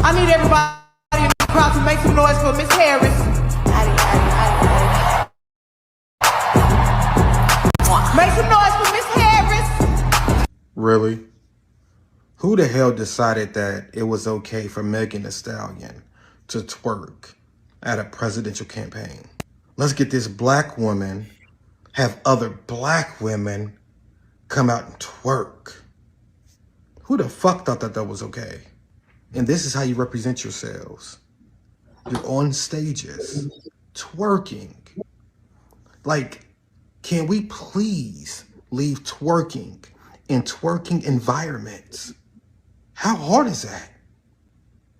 I need everybody in the crowd to make some noise for Miss Harris. Make some noise for Miss Harris. Really? Who the hell decided that it was okay for Megan Thee Stallion to twerk at a presidential campaign? Let's get this black woman, have other black women come out and twerk. Who the fuck thought that was okay? And this is how you represent yourselves. You're on stages, twerking. Like, can we please leave twerking in twerking environments? How hard is that?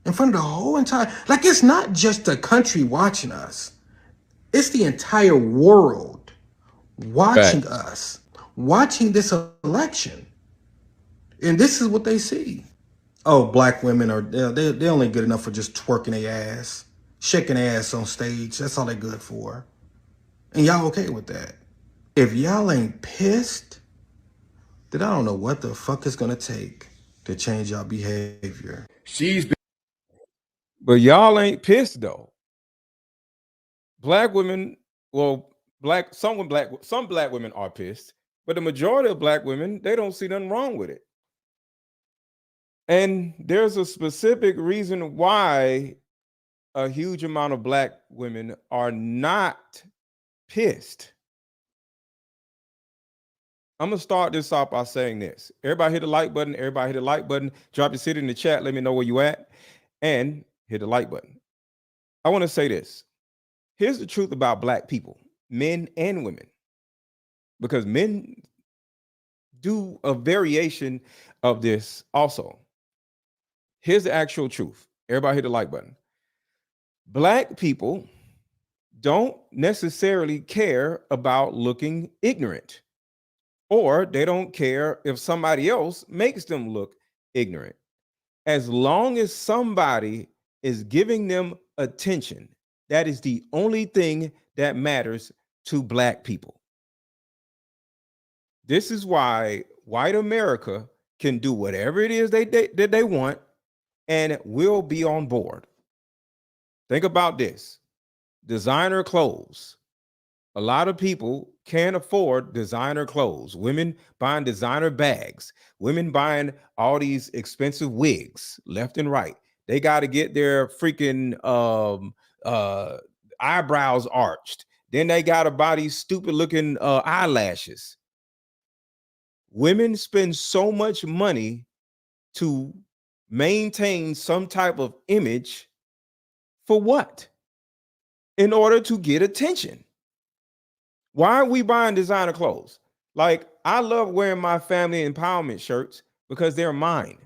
In front of the whole entire, like, it's not just the country watching us. It's the entire world watching us, watching this election. And this is what they see. Oh, black women are, they're only good enough for just twerking their ass, shaking their ass on stage. That's all they're good for. And y'all okay with that? If y'all ain't pissed, then I don't know what the fuck it's gonna take to change y'all behavior. But y'all ain't pissed though. Black women, well, some black women are pissed, but the majority of black women, they don't see nothing wrong with it. And there's a specific reason why a huge amount of black women are not pissed. I'm gonna start this off by saying this. Everybody hit the like button. Everybody hit the like button. Drop your city in the chat. Let me know where you at, and hit the like button. I want to say this. Here's the truth about black people, men and women, because men do a variation of this also. Here's the actual truth. Everybody hit the like button. Black people don't necessarily care about looking ignorant, or they don't care if somebody else makes them look ignorant. As long as somebody is giving them attention, that is the only thing that matters to black people. This is why white America can do whatever it is that they want and will be on board. Think about this. Designer clothes. A lot of people can't afford designer clothes. Women buying designer bags. Women buying all these expensive wigs left and right. They got to get their freaking eyebrows arched. Then they got to buy these stupid looking eyelashes. Women spend so much money to maintain some type of image for what? In order to get attention. Why are we buying designer clothes? Like, I love wearing my family empowerment shirts because they're mine.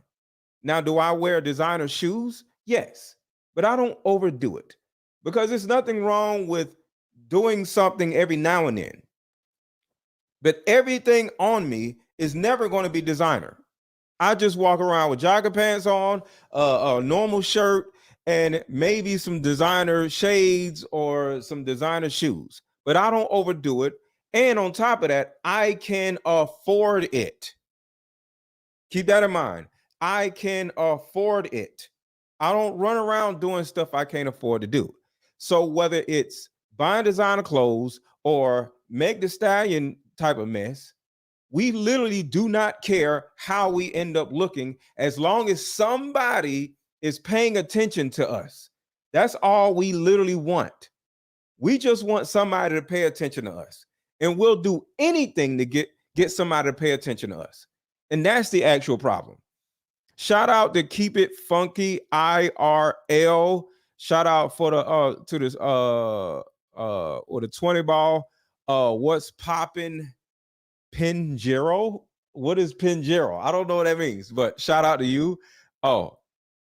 Now, do I wear designer shoes? Yes, but I don't overdo it because there's nothing wrong with doing something every now and then. But everything on me is never going to be designer. I just walk around with jogger pants on, a normal shirt, and maybe some designer shades or some designer shoes. But I don't overdo it. And on top of that, I can afford it. Keep that in mind. I can afford it. I don't run around doing stuff I can't afford to do. So whether it's buying designer clothes or Meg Thee Stallion type of mess, we literally do not care how we end up looking as long as somebody is paying attention to us. That's all we literally want. We just want somebody to pay attention to us, and we'll do anything to get somebody to pay attention to us. And that's the actual problem. Shout out to Keep It Funky IRL. Shout out for the to this or the 20 ball. What's popping? Pinjero? What is Pinjero? I don't know what that means, but shout out to you. Oh,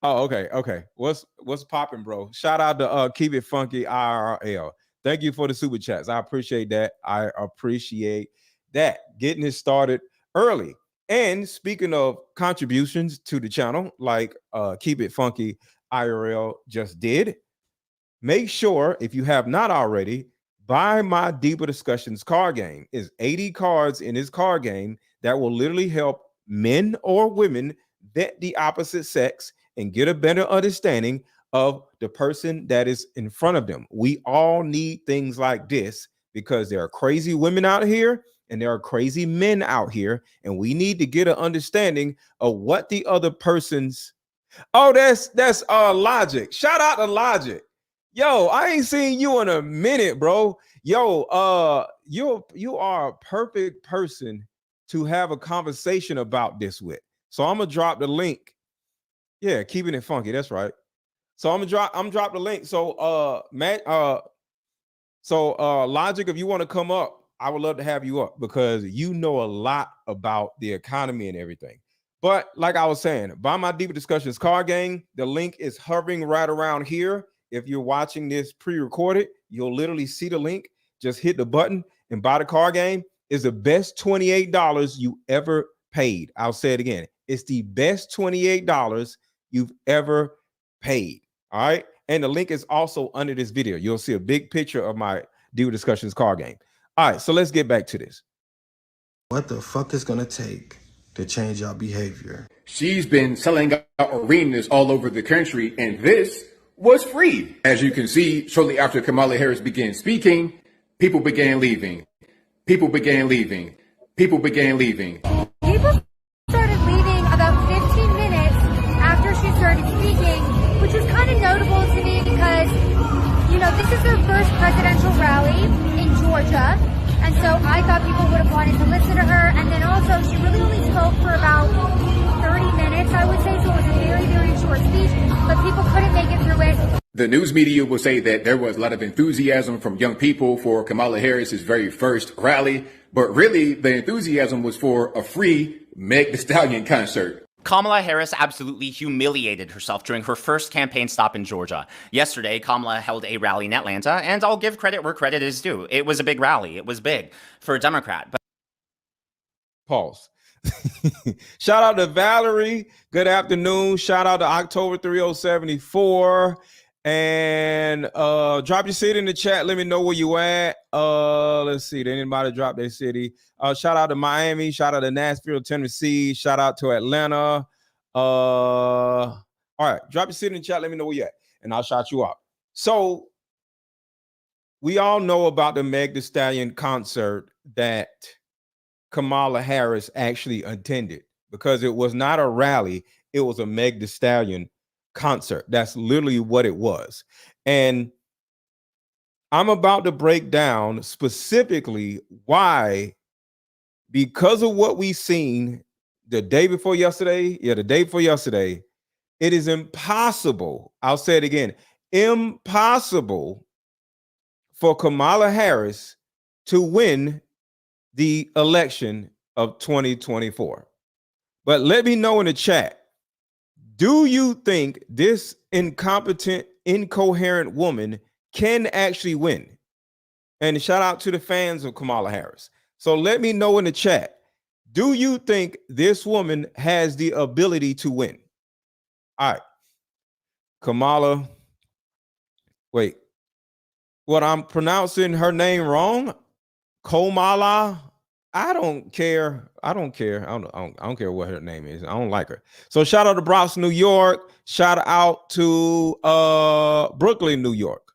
okay. What's popping, bro? Shout out to Keep It Funky IRL. Thank you for the super chats. I appreciate that. I appreciate that. Getting it started early. And speaking of contributions to the channel, like Keep It Funky IRL just did, make sure, if you have not already, buy my Deeper Discussions card game. It's 80 cards in this card game that will literally help men or women vet the opposite sex and get a better understanding of the person that is in front of them. We all need things like this because there are crazy women out here and there are crazy men out here, and we need to get an understanding of what the other person's. Oh, that's Logic. Shout out to Logic. Yo, I ain't seen you in a minute, bro. Yo, you are a perfect person to have a conversation about this with. So I'm gonna drop the link. Yeah, keeping it funky. That's right. So I'm drop the link. So Logic, if you want to come up, I would love to have you up because you know a lot about the economy and everything. But like I was saying, buy my Deeper Discussions card game. The link is hovering right around here. If you're watching this pre-recorded, you'll literally see the link. Just hit the button and buy the card game. It's the best $28 you ever paid. I'll say it again. It's the best $28 you've ever paid. All right. And the link is also under this video. You'll see a big picture of my Deeper Discussions card game. All right. So let's get back to this. What the fuck is gonna take to change our behavior? She's been selling out arenas all over the country, and this was free. As you can see, shortly after Kamala Harris began speaking, people began leaving. People began leaving. People began leaving. People started leaving about 15 minutes after she started speaking, which was kind of notable to me because, you know, this is her first presidential rally in Georgia. And so I thought people would have wanted to listen to her. And then also, she really only spoke for about 30 minutes, I would say. So it was a very, very short speech, but people couldn't make it through it. The news media will say that there was a lot of enthusiasm from young people for Kamala Harris's very first rally, but really the enthusiasm was for a free Meg Thee Stallion concert. Kamala Harris absolutely humiliated herself during her first campaign stop in Georgia. Yesterday, Kamala held a rally in Atlanta, and I'll give credit where credit is due. It was a big rally. It was big for a Democrat. But pause. Shout out to Valerie. Good afternoon. Shout out to October 3074. And drop your city in the chat. Let me know where you at. Let's see. Did anybody drop their city? Shout out to Miami. Shout out to Nashville, Tennessee. Shout out to Atlanta. All right. Drop your city in the chat. Let me know where you at, and I'll shout you out. So we all know about the Meg Thee Stallion concert that Kamala Harris actually attended, because it was not a rally. It was a Meg Thee Stallion concert. That's literally what it was. And I'm about to break down specifically why, because of what we seen the day before yesterday, it is impossible. I'll say it again, impossible for Kamala Harris to win the election of 2024. But let me know in the chat, do you think this incompetent, incoherent woman can actually win? And shout out to the fans of Kamala Harris. So let me know in the chat, do you think this woman has the ability to win? All right. Kamala, wait. What, I'm pronouncing her name wrong? Kamala? I don't care. I don't care what her name is. I don't like her. So shout out to Bronx, New York. Shout out to Brooklyn, New York.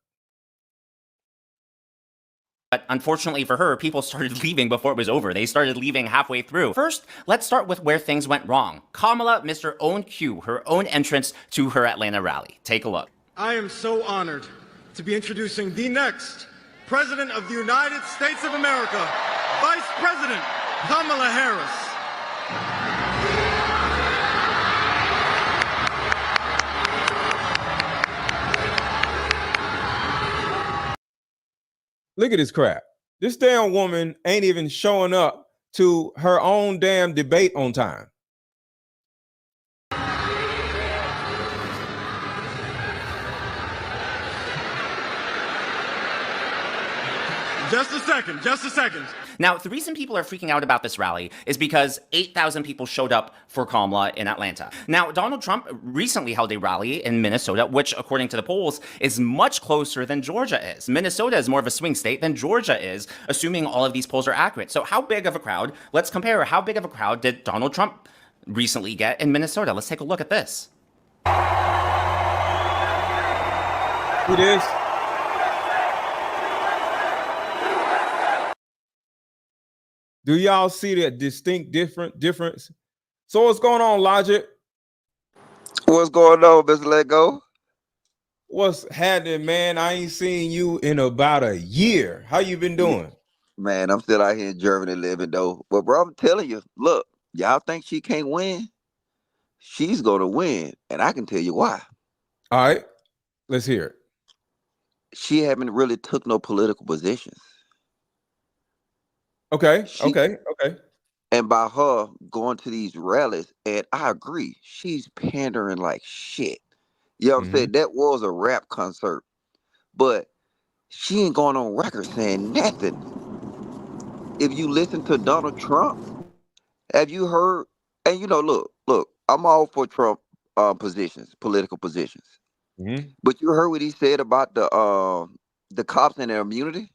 But unfortunately for her, people started leaving before it was over. They started leaving halfway through. First, let's start with where things went wrong. Kamala missed her own cue, her own entrance to her Atlanta rally. Take a look. I am so honored to be introducing the next President of the United States of America, Vice President Kamala Harris. Look at this crap. This damn woman ain't even showing up to her own damn debate on time. Just a second. Now, the reason people are freaking out about this rally is because 8,000 people showed up for Kamala in Atlanta. Now, Donald Trump recently held a rally in Minnesota, which, according to the polls, is much closer than Georgia is. Minnesota is more of a swing state than Georgia is, assuming all of these polls are accurate. So how big of a crowd, let's compare, how big of a crowd did Donald Trump recently get in Minnesota? Let's take a look at this. It is. Do y'all see that distinct difference? So what's going on, Logic? What's going on, Mr. Lego? What's happening, man? I ain't seen you in about a year. How you been doing? Man, I'm still out here in Germany living though. But bro, I'm telling you, look, y'all think she can't win? She's gonna win, and I can tell you why. All right, let's hear it. She haven't really took no political positions. Okay. She Okay. and by her going to these rallies, and I agree, she's pandering like shit. You know what I'm saying? That was a rap concert, but she ain't going on record saying nothing. If you listen to Donald Trump, have you heard? And look, I'm all for Trump positions, political positions. Mm-hmm. But you heard what he said about the cops and their immunity?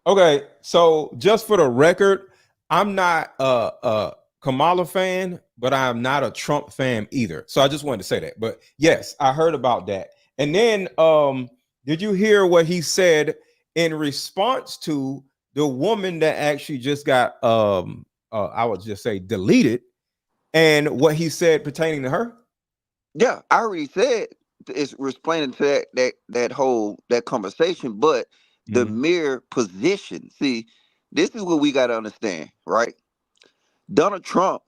Okay, so just for the record, I'm not a Kamala fan, but I'm not a Trump fan either. So I just wanted to say that. But yes, I heard about that. And then did you hear what he said in response to the woman that actually just got I would just say deleted, and what he said pertaining to her? Yeah, I already said it's explaining to that whole that conversation, but the Mhm. mere position. See, this is what we got to understand, right? Donald Trump,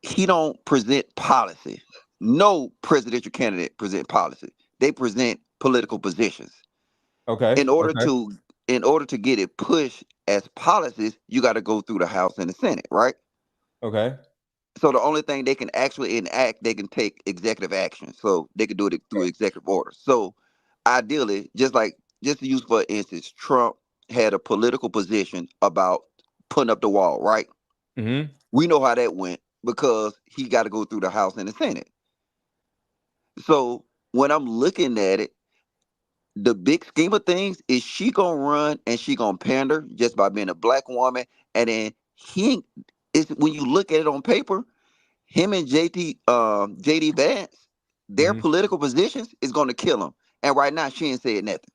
he don't present policy. No presidential candidate present policy. They present political positions. Okay. In order Okay. to get it pushed as policies, you got to go through the House and the Senate, right? Okay. So the only thing they can actually enact, they can take executive action. So they can do it through executive order. So ideally, just to use for instance, Trump had a political position about putting up the wall, right? Mm-hmm. We know how that went because he got to go through the House and the Senate. So when I'm looking at it, the big scheme of things is she gonna run and she gonna pander just by being a black woman, and then is when you look at it on paper, him and JD Vance, their Mm-hmm. political positions is gonna kill him. And right now she ain't saying nothing.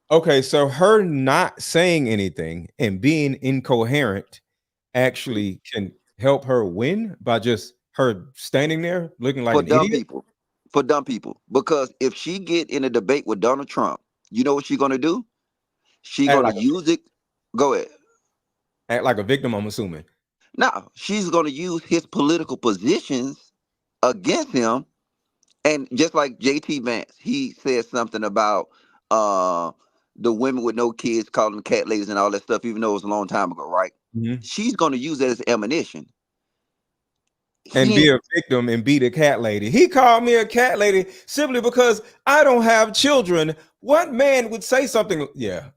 Okay, so her not saying anything and being incoherent actually can help her win by just her standing there looking like For an dumb idiot. people. For dumb people. Because if she get in a debate with Donald Trump, you know what she gonna do? She Act gonna like use it. Go ahead. act like a victim, I'm assuming. Now she's gonna use his political positions against him. And just like JT Vance, he said something about uh the women with no kids, calling them cat ladies and all that stuff, even though it was a long time ago, right? Mhm. She's gonna use that as ammunition. And He be ain't, a victim and be the cat lady. He called me a cat lady simply because I don't have children. What man would say something? Yeah.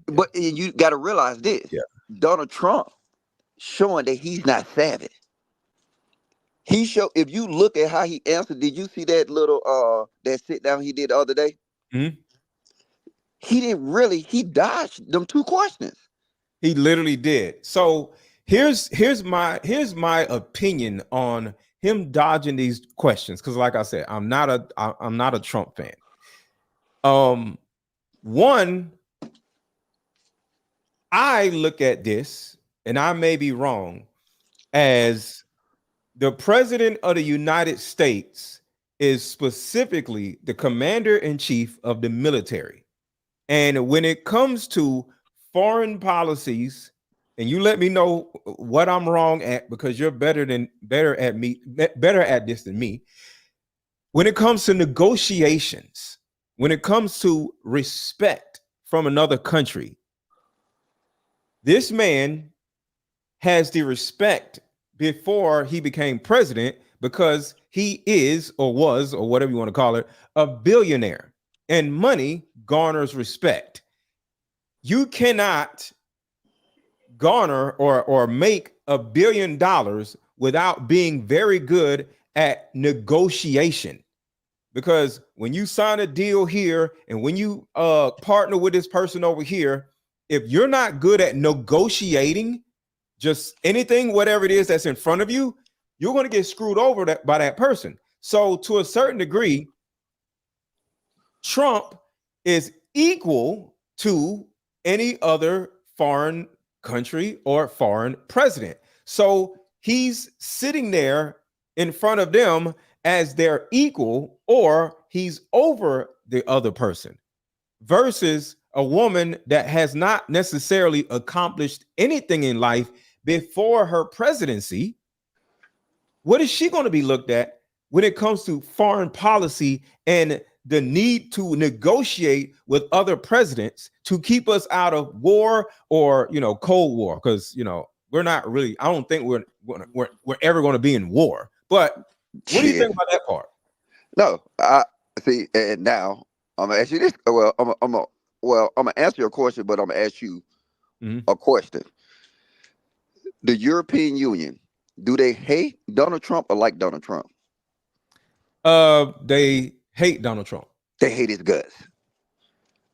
but you gotta realize this. Yeah. Donald Trump showing that he's not savvy. He show if you look at how he answered, did you see that little that sit down he did the other day? Mhm. He dodged them two questions. He literally did. So here's my opinion on him dodging these questions. Because like I said, I'm not a Trump fan. One, I look at this, and I may be wrong, as the president of the United States is specifically the commander in chief of the military. And when it comes to foreign policies, and you let me know what I'm wrong at, because you're better at this than me. When it comes to negotiations, when it comes to respect from another country, this man has the respect before he became president because he is or was or whatever you want to call it, a billionaire, and money garners respect. You cannot garner or make $1 billion without being very good at negotiation. Because when you sign a deal here and when you partner with this person over here, if you're not good at negotiating just anything, whatever it is that's in front of you, you're going to get screwed over by that person. So to a certain degree, Trump is equal to any other foreign country or foreign president. So he's sitting there in front of them as their equal, or he's over the other person, versus a woman that has not necessarily accomplished anything in life before her presidency. What is she going to be looked at when it comes to foreign policy and the need to negotiate with other presidents to keep us out of war or, Cold War? Because, we're not really, I don't think we're ever going to be in war. But what do you think about that part? No, I see. And now I'm gonna ask you this. Well, I'm gonna answer your question, but I'm gonna ask you a question. The European Union, do they hate Donald Trump or like Donald Trump? They hate Donald Trump. They hate his guts.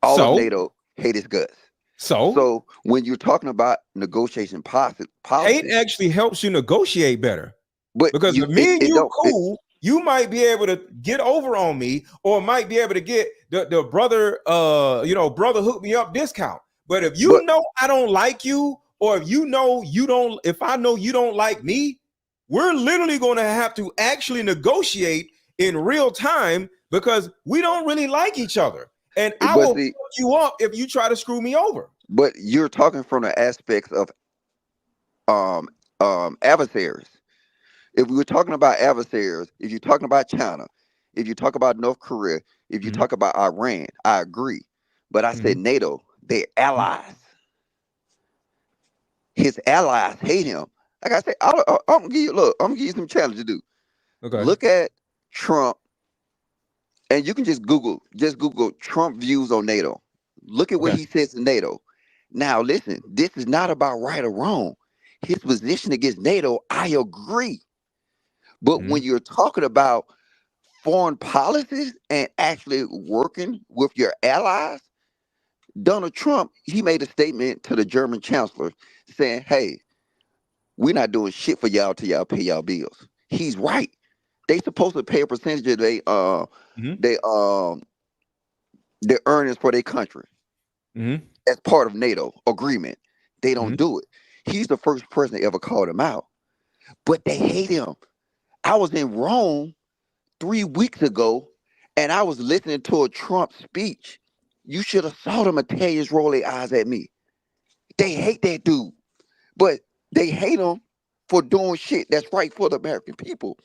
All of NATO hate his guts. So when you're talking about negotiation policy, hate actually helps you negotiate better. But because if me and you cool, you might be able to get over on me, or might be able to get the brother, brother hook me up discount. But if you know I don't like you, or if I know you don't like me, we're literally going to have to actually negotiate in real time because we don't really like each other. And I will fuck you up if you try to screw me over. But you're talking from the aspects of adversaries. If we were talking about adversaries, if you're talking about China, if you talk about North Korea, if you talk about Iran, I agree. But I said NATO, they're allies. His allies hate him. Like I said, I'm gonna give you some challenge to do. Okay. Look at Trump, and you can just Google Trump views on NATO. Look at what he says to NATO. Now listen, this is not about right or wrong. His position against NATO, I agree. But when you're talking about foreign policies and actually working with your allies, Donald Trump, he made a statement to the German chancellor saying, hey, we're not doing shit for y'all till y'all pay y'all bills. He's right. They supposed to pay a percentage of their earnings for their country as part of NATO agreement. They don't do it. He's the first person that ever called him out. But they hate him. I was in Rome 3 weeks ago, and I was listening to a Trump speech. You should have saw them Italians roll their eyes at me. They hate that dude, but they hate him for doing shit that's right for the American people.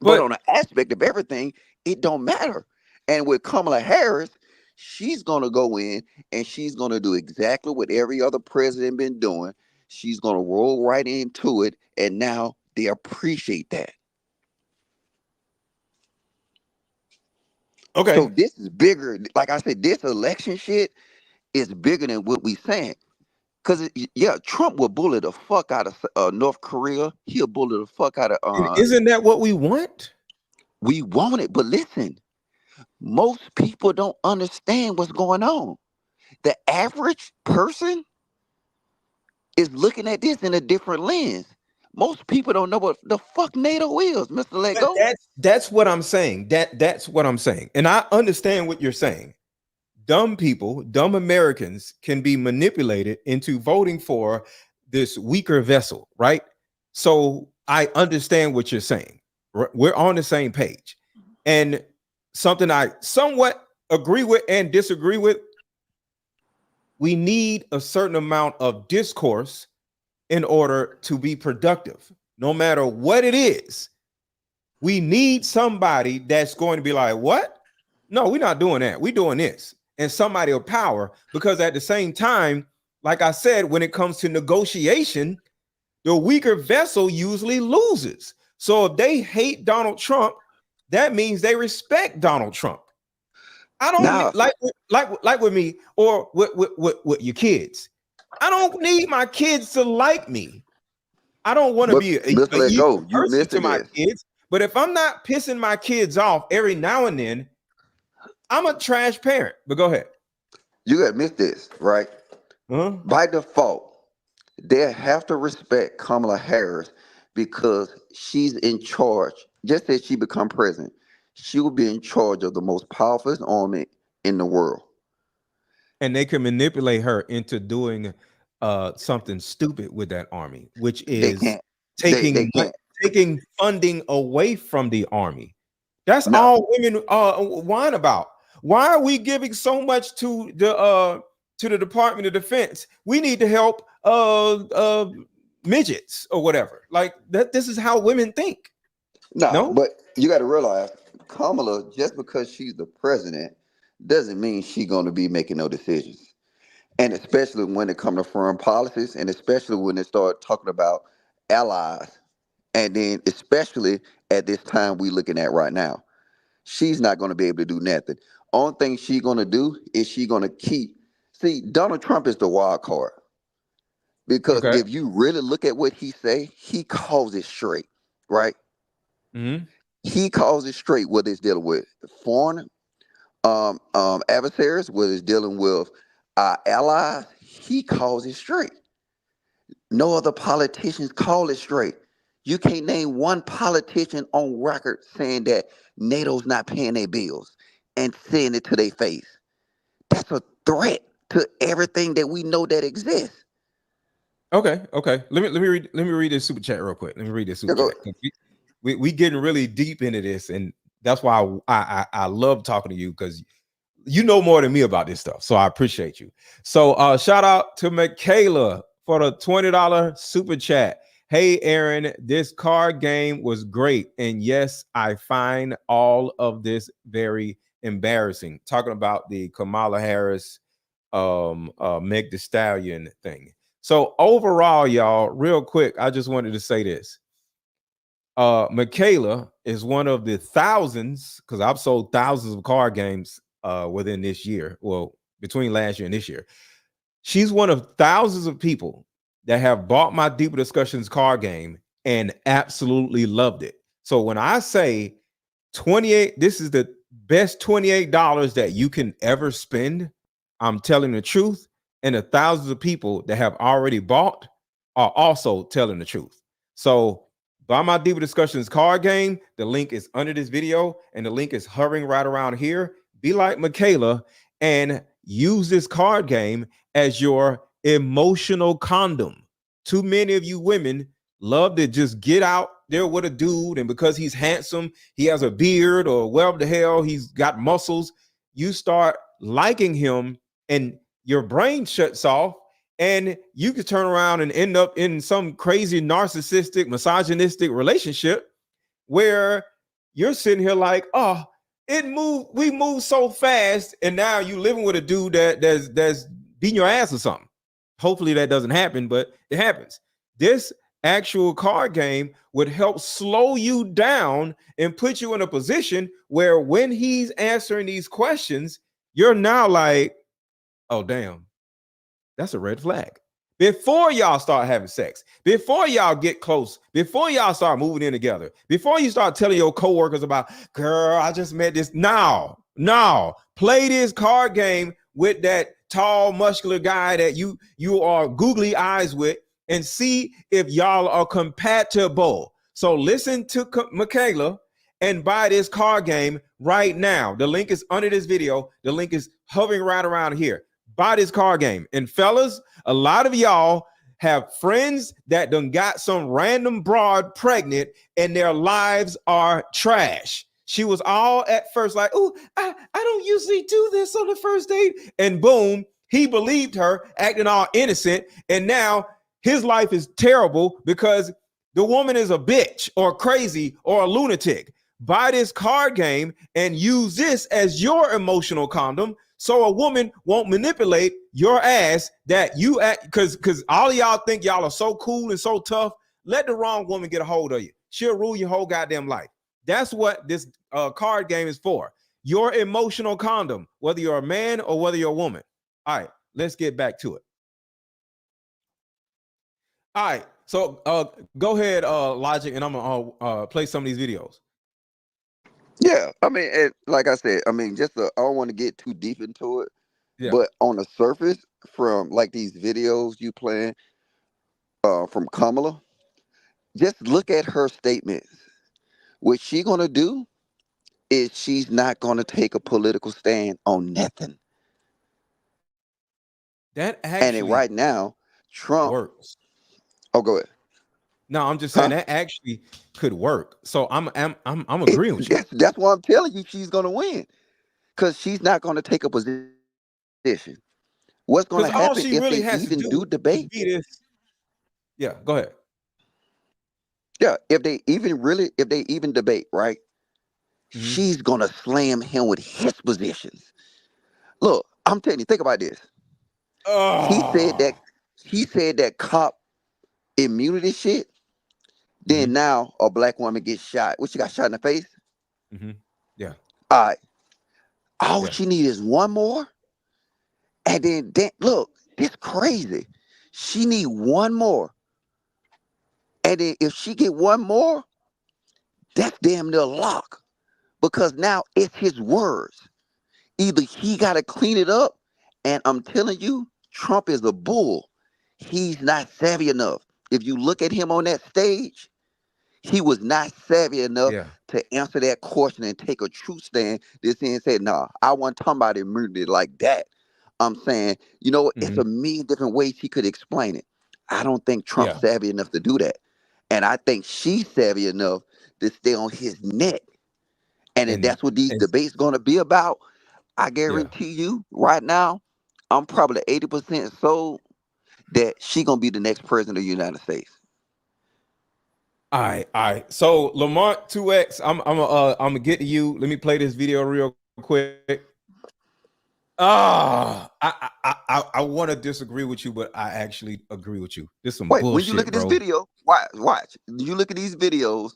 But on the aspect of everything, it don't matter. And with Kamala Harris, she's going to go in and she's going to do exactly what every other president been doing. She's going to roll right into it, and now they appreciate that. Okay. So this is bigger. Like I said, this election shit is bigger than what we saying. Because, Trump will bully the fuck out of North Korea. He'll bully the fuck out of... And isn't that what we want? We want it, but listen. Most people don't understand what's going on. The average person is looking at this in a different lens. Most people don't know what the fuck NATO is, Mr. Lego. That's what I'm saying. That's what I'm saying. And I understand what you're saying. Dumb people, dumb Americans can be manipulated into voting for this weaker vessel, right? So I understand what you're saying. We're on the same page. And something I somewhat agree with and disagree with, we need a certain amount of discourse in order to be productive. No matter what it is, we need somebody that's going to be like, what? No, we're not doing that. We're doing this. And somebody of power, because at the same time, like I said, when it comes to negotiation, the weaker vessel usually loses. So if they hate Donald Trump, that means they respect Donald Trump. I don't like with me or with your kids. I don't need my kids to like me. I don't want to be a evil person to my kids. But if I'm not pissing my kids off every now and then, I'm a trash parent. But go ahead. You got to miss this, right? By default, they have to respect Kamala Harris because she's in charge. Just as she become president, she will be in charge of the most powerful army in the world. And they can manipulate her into doing something stupid with that army, which They is can't. They can't. taking funding away from the army. That's No, all women whine about. Why are we giving so much to the Department of Defense? We need to help midgets or whatever. Like that. This is how women think. no. No. But you got to realize, Kamala, just because she's the president, doesn't mean she's going to be making no decisions. And especially when it comes to foreign policies, and especially when they start talking about allies, and then especially at this time we looking at right now, she's not going to be able to do nothing. Only thing she's going to do is she going to keep. See, Donald Trump is the wild card because Okay. if you really look at what he say, he calls it straight, right? Mm-hmm. He calls it straight whether it's dealing with foreign adversaries, whether it's dealing with our allies. He calls it straight. No other politicians call it straight. You can't name one politician on record saying that NATO's not paying their bills and saying it to their face. That's a threat to everything that we know that exists. Okay. Okay. Let me read this super chat real quick. Let me read this super Go- chat. 'Cause we getting really deep into this, and that's why I love talking to you, because you know more than me about this stuff. So I appreciate you. So shout out to Michaela for the $20 super chat. Hey Aaron, this card game was great. And yes, I find all of this very embarrassing. Talking about the Kamala Harris Meg the Stallion thing. So overall, y'all, real quick, I just wanted to say this. Michaela is one of the thousands, because I've sold thousands of card games within this year. Well, between last year and this year. She's one of thousands of people that have bought my Deeper Discussions card game and absolutely loved it. So when I say 28, this is the best $28 that you can ever spend, I'm telling the truth. And the thousands of people that have already bought are also telling the truth. So buy my Deeper Discussions card game. The link is under this video, and the link is hovering right around here. Be like Michaela and use this card game as your emotional condom. Too many of you women love to just get out there with a dude, and because he's handsome, he has a beard, or whatever the hell, he's got muscles, you start liking him, and your brain shuts off, and you could turn around and end up in some crazy narcissistic, misogynistic relationship where you're sitting here like, oh, we moved so fast, and now you living with a dude that's beating your ass or something. Hopefully that doesn't happen, but it happens. This actual card game would help slow you down and put you in a position where when he's answering these questions, you're now like, oh damn, that's a red flag. Before y'all start having sex, before y'all get close, before y'all start moving in together, before you start telling your coworkers about, girl, I just met this. Now, play this card game with that tall, muscular guy that you are googly eyes with, and see if y'all are compatible. So listen to Michaela and buy this card game right now. The link is under this video. The link is hovering right around here. Buy this card game. And fellas, a lot of y'all have friends that done got some random broad pregnant and their lives are trash. She was all at first like, oh, I don't usually do this on the first date. And boom, he believed her, acting all innocent. And now his life is terrible because the woman is a bitch or crazy or a lunatic. Buy this card game and use this as your emotional condom, so a woman won't manipulate your ass that you act, because all of y'all think y'all are so cool and so tough. Let the wrong woman get a hold of you. She'll rule your whole goddamn life. That's what this card game is for. Your emotional condom, whether you're a man or whether you're a woman. All right, let's get back to it. All right, so go ahead, Logic, and I'm gonna play some of these videos. Yeah, I mean, like I said, I mean, I don't want to get too deep into it, Yeah. but on the surface, from like these videos you playing from Kamala, Just look at her statements. What she gonna do is she's not gonna take a political stand on nothing. That And then actually right now, Trump. works. Oh, go ahead. No, I'm just saying Huh? that actually could work. So I'm agreeing with you. That's why I'm telling you she's gonna win because she's not gonna take a position. What's gonna Because all happen she if really they has to even do do is debate? be this. Yeah, go ahead. Yeah, if they even debate, right? Hmm. She's gonna slam him with his positions. Look, I'm telling you, think about this. He said that Oh. he said that cop immunity shit. Hmm. Then now a black woman gets shot. What, she got shot in the face? Hmm. Yeah, All right. All yeah. she need is one more. And then look, this crazy. She need one more. And then if she get one more, that's damn near lock. Because now it's his words. Either he gotta clean it up, and I'm telling you, Trump is a bull. He's not savvy enough. If you look at him on that stage, he was not savvy enough Yeah. to answer that question and take a true stand. This and said, "Nah, I want talking about immunity like that." I'm saying, it's Hmm. a million different ways he could explain it. I don't think Trump's Yeah. savvy enough to do that, and I think she's savvy enough to stay on his neck. And if And that's what these and debates going to be about, I yeah. guarantee you, right now, I'm probably 80% sold that she gonna be the next president of the United States. All right, all right. So Lamont 2X, I'm gonna get to you. Let me play this video real quick. I want to disagree with you, but I actually agree with you. This is some Wait, when you look bullshit, at this bro. video, watch. You look at these videos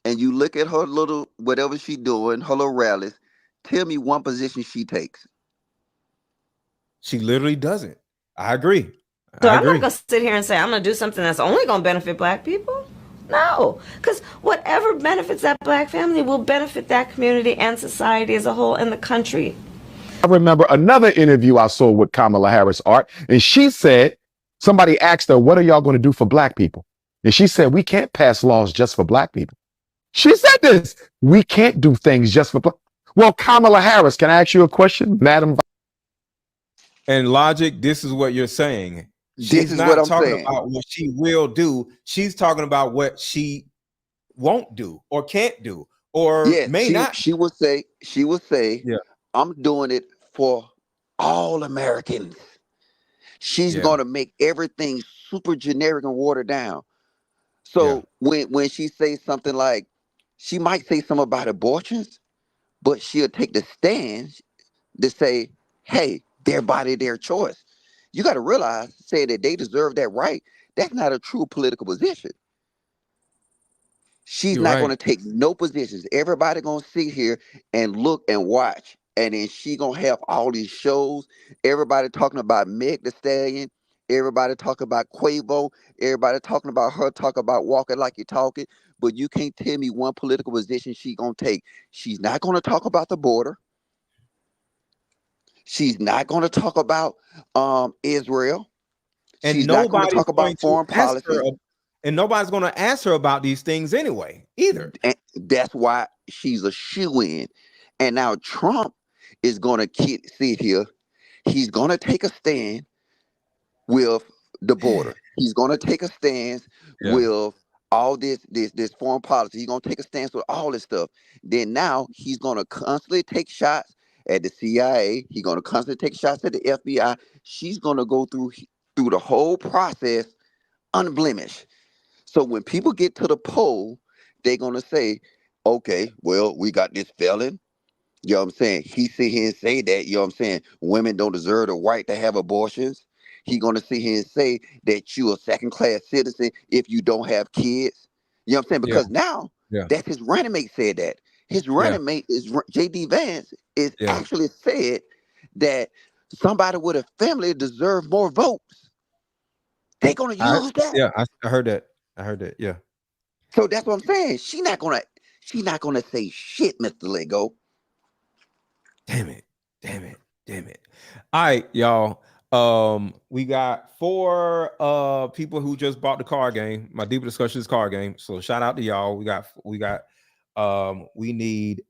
and you look at her little whatever she doing, her little rallies. Tell me one position she takes. She literally doesn't. I agree. So I I'm not agree. going to sit here and say I'm going to do something that's only going to benefit black people. No, because whatever benefits that black family will benefit that community and society as a whole and the country. I remember another interview I saw with Kamala Harris, Art, and she said, somebody asked her, what are y'all going to do for black people? And she said, we can't pass laws just for black people. She said this, we can't do things just for black. Well, Kamala Harris, can I ask you a question, Madam? And Logic, this is what you're saying. This She's is what not I'm talking saying. about what she will do. She's talking about what she won't do or can't do or Yes, may not. she will say, Yeah. I'm doing it for all Americans. She's Yeah. gonna make everything super generic and watered down. Yeah. So when she says something like, she might say something about abortions, but she'll take the stand to say, hey, their body, their choice. You got to realize, say that they deserve that right. That's not a true political position. She's You're not going to right. take no positions. Everybody going to sit here and look and watch. And then she going to have all these shows. Everybody talking about Meg the Stallion. Everybody talking about Quavo. Everybody talking about her, talk about walking like you're talking. But you can't tell me one political position she going to take. She's not going to talk about the border. She's not going to talk about Israel. And She's not going to nobody's talk going about to foreign ask her, policy. and nobody's going to ask her about these things anyway, either. And that's why she's a shoe-in. And now Trump is going to sit here. He's going to take a stand with the border. He's going to take a stance Yeah. with all this foreign policy. He's going to take a stance with all this stuff. Then now he's going to constantly take shots at the CIA. He's going to constantly take shots at the FBI. She's going to go through the whole process unblemished. So when people get to the poll, they're going to say, okay, well, we got this felon. You know what I'm saying? He sit here and say that, you know what I'm saying, women don't deserve the right to have abortions. He gonna sit here and say that you a second class citizen if you don't have kids. You know what I'm saying? Yeah. Because now Yeah. that's his running mate said that. His Yeah. running mate is JD Vance is Yeah. actually said that somebody with a family deserve more votes. They're gonna use that. I heard that. I heard that. Yeah. So that's what I'm saying. She's not gonna say shit, Mr. Lego. Damn it. Damn it. Damn it. All right, y'all. We got 4 people who just bought the card game, my Deeper Discussions card game. So shout out to y'all. We need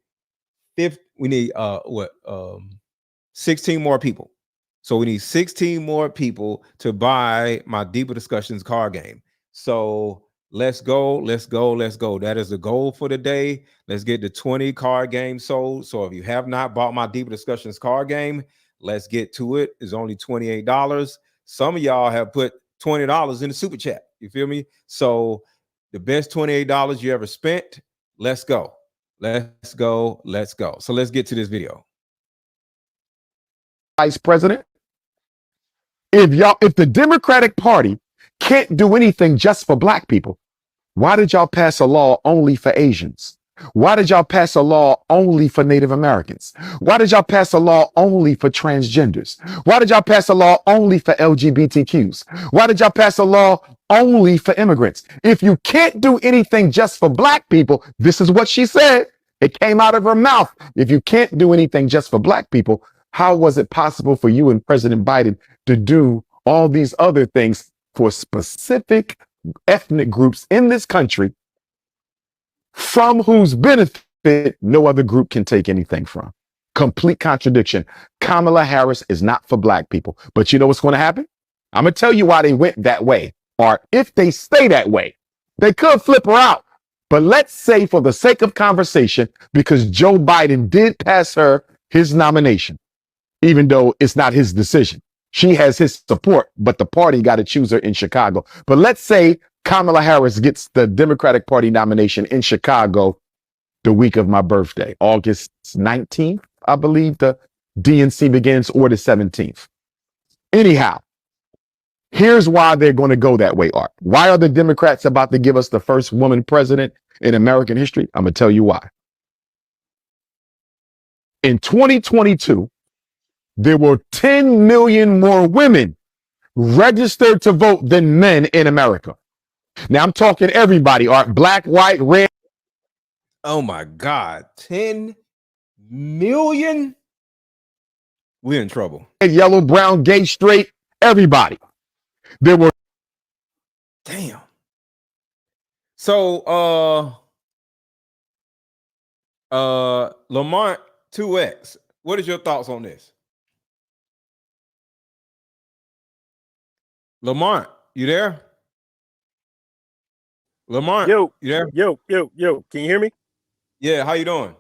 16 more people. So we need 16 more people to buy my Deeper Discussions card game. So let's go. That is the goal for the day. Let's get the 20 card games sold. So if you have not bought my Deeper Discussions card game, let's get to it. It's only $28. Some of y'all have put $20 in the super chat. You feel me? So the best $28 you ever spent. Let's go. So let's get to this video. Vice President, if the Democratic Party can't do anything just for black people, why did y'all pass a law only for Asians? Why did y'all pass a law only for Native Americans? Why did y'all pass a law only for transgenders? Why did y'all pass a law only for LGBTQs? Why did y'all pass a law only for immigrants? If you can't do anything just for black people, this is what she said. It came out of her mouth. If you can't do anything just for black people, how was it possible for you and President Biden to do all these other things for specific ethnic groups in this country from whose benefit no other group can take anything from? Complete contradiction. Kamala Harris is not for black people. But you know what's going to happen? I'm going to tell you why they went that way. Or if they stay that way, they could flip her out. But let's say, for the sake of conversation, because Joe Biden did pass her his nomination, even though it's not his decision. She has his support, but the party got to choose her in Chicago. But let's say Kamala Harris gets the Democratic Party nomination in Chicago the week of my birthday, August 19th, I believe the DNC begins, or the 17th. Anyhow, here's why they're going to go that way, Art. Why are the Democrats about to give us the first woman president in American history? I'm going to tell you why. In 2022, there were 10 million more women registered to vote than men in America. Now I'm talking everybody, Art, black, white, red. Oh my God, 10 million? We're in trouble. Yellow, brown, gay, straight, everybody. There were. Damn. So, Lamont 2X, what is your thoughts on this? Lamont, you there? Lamont, yo, you there? Yo. Can you hear me? Yeah, how you doing?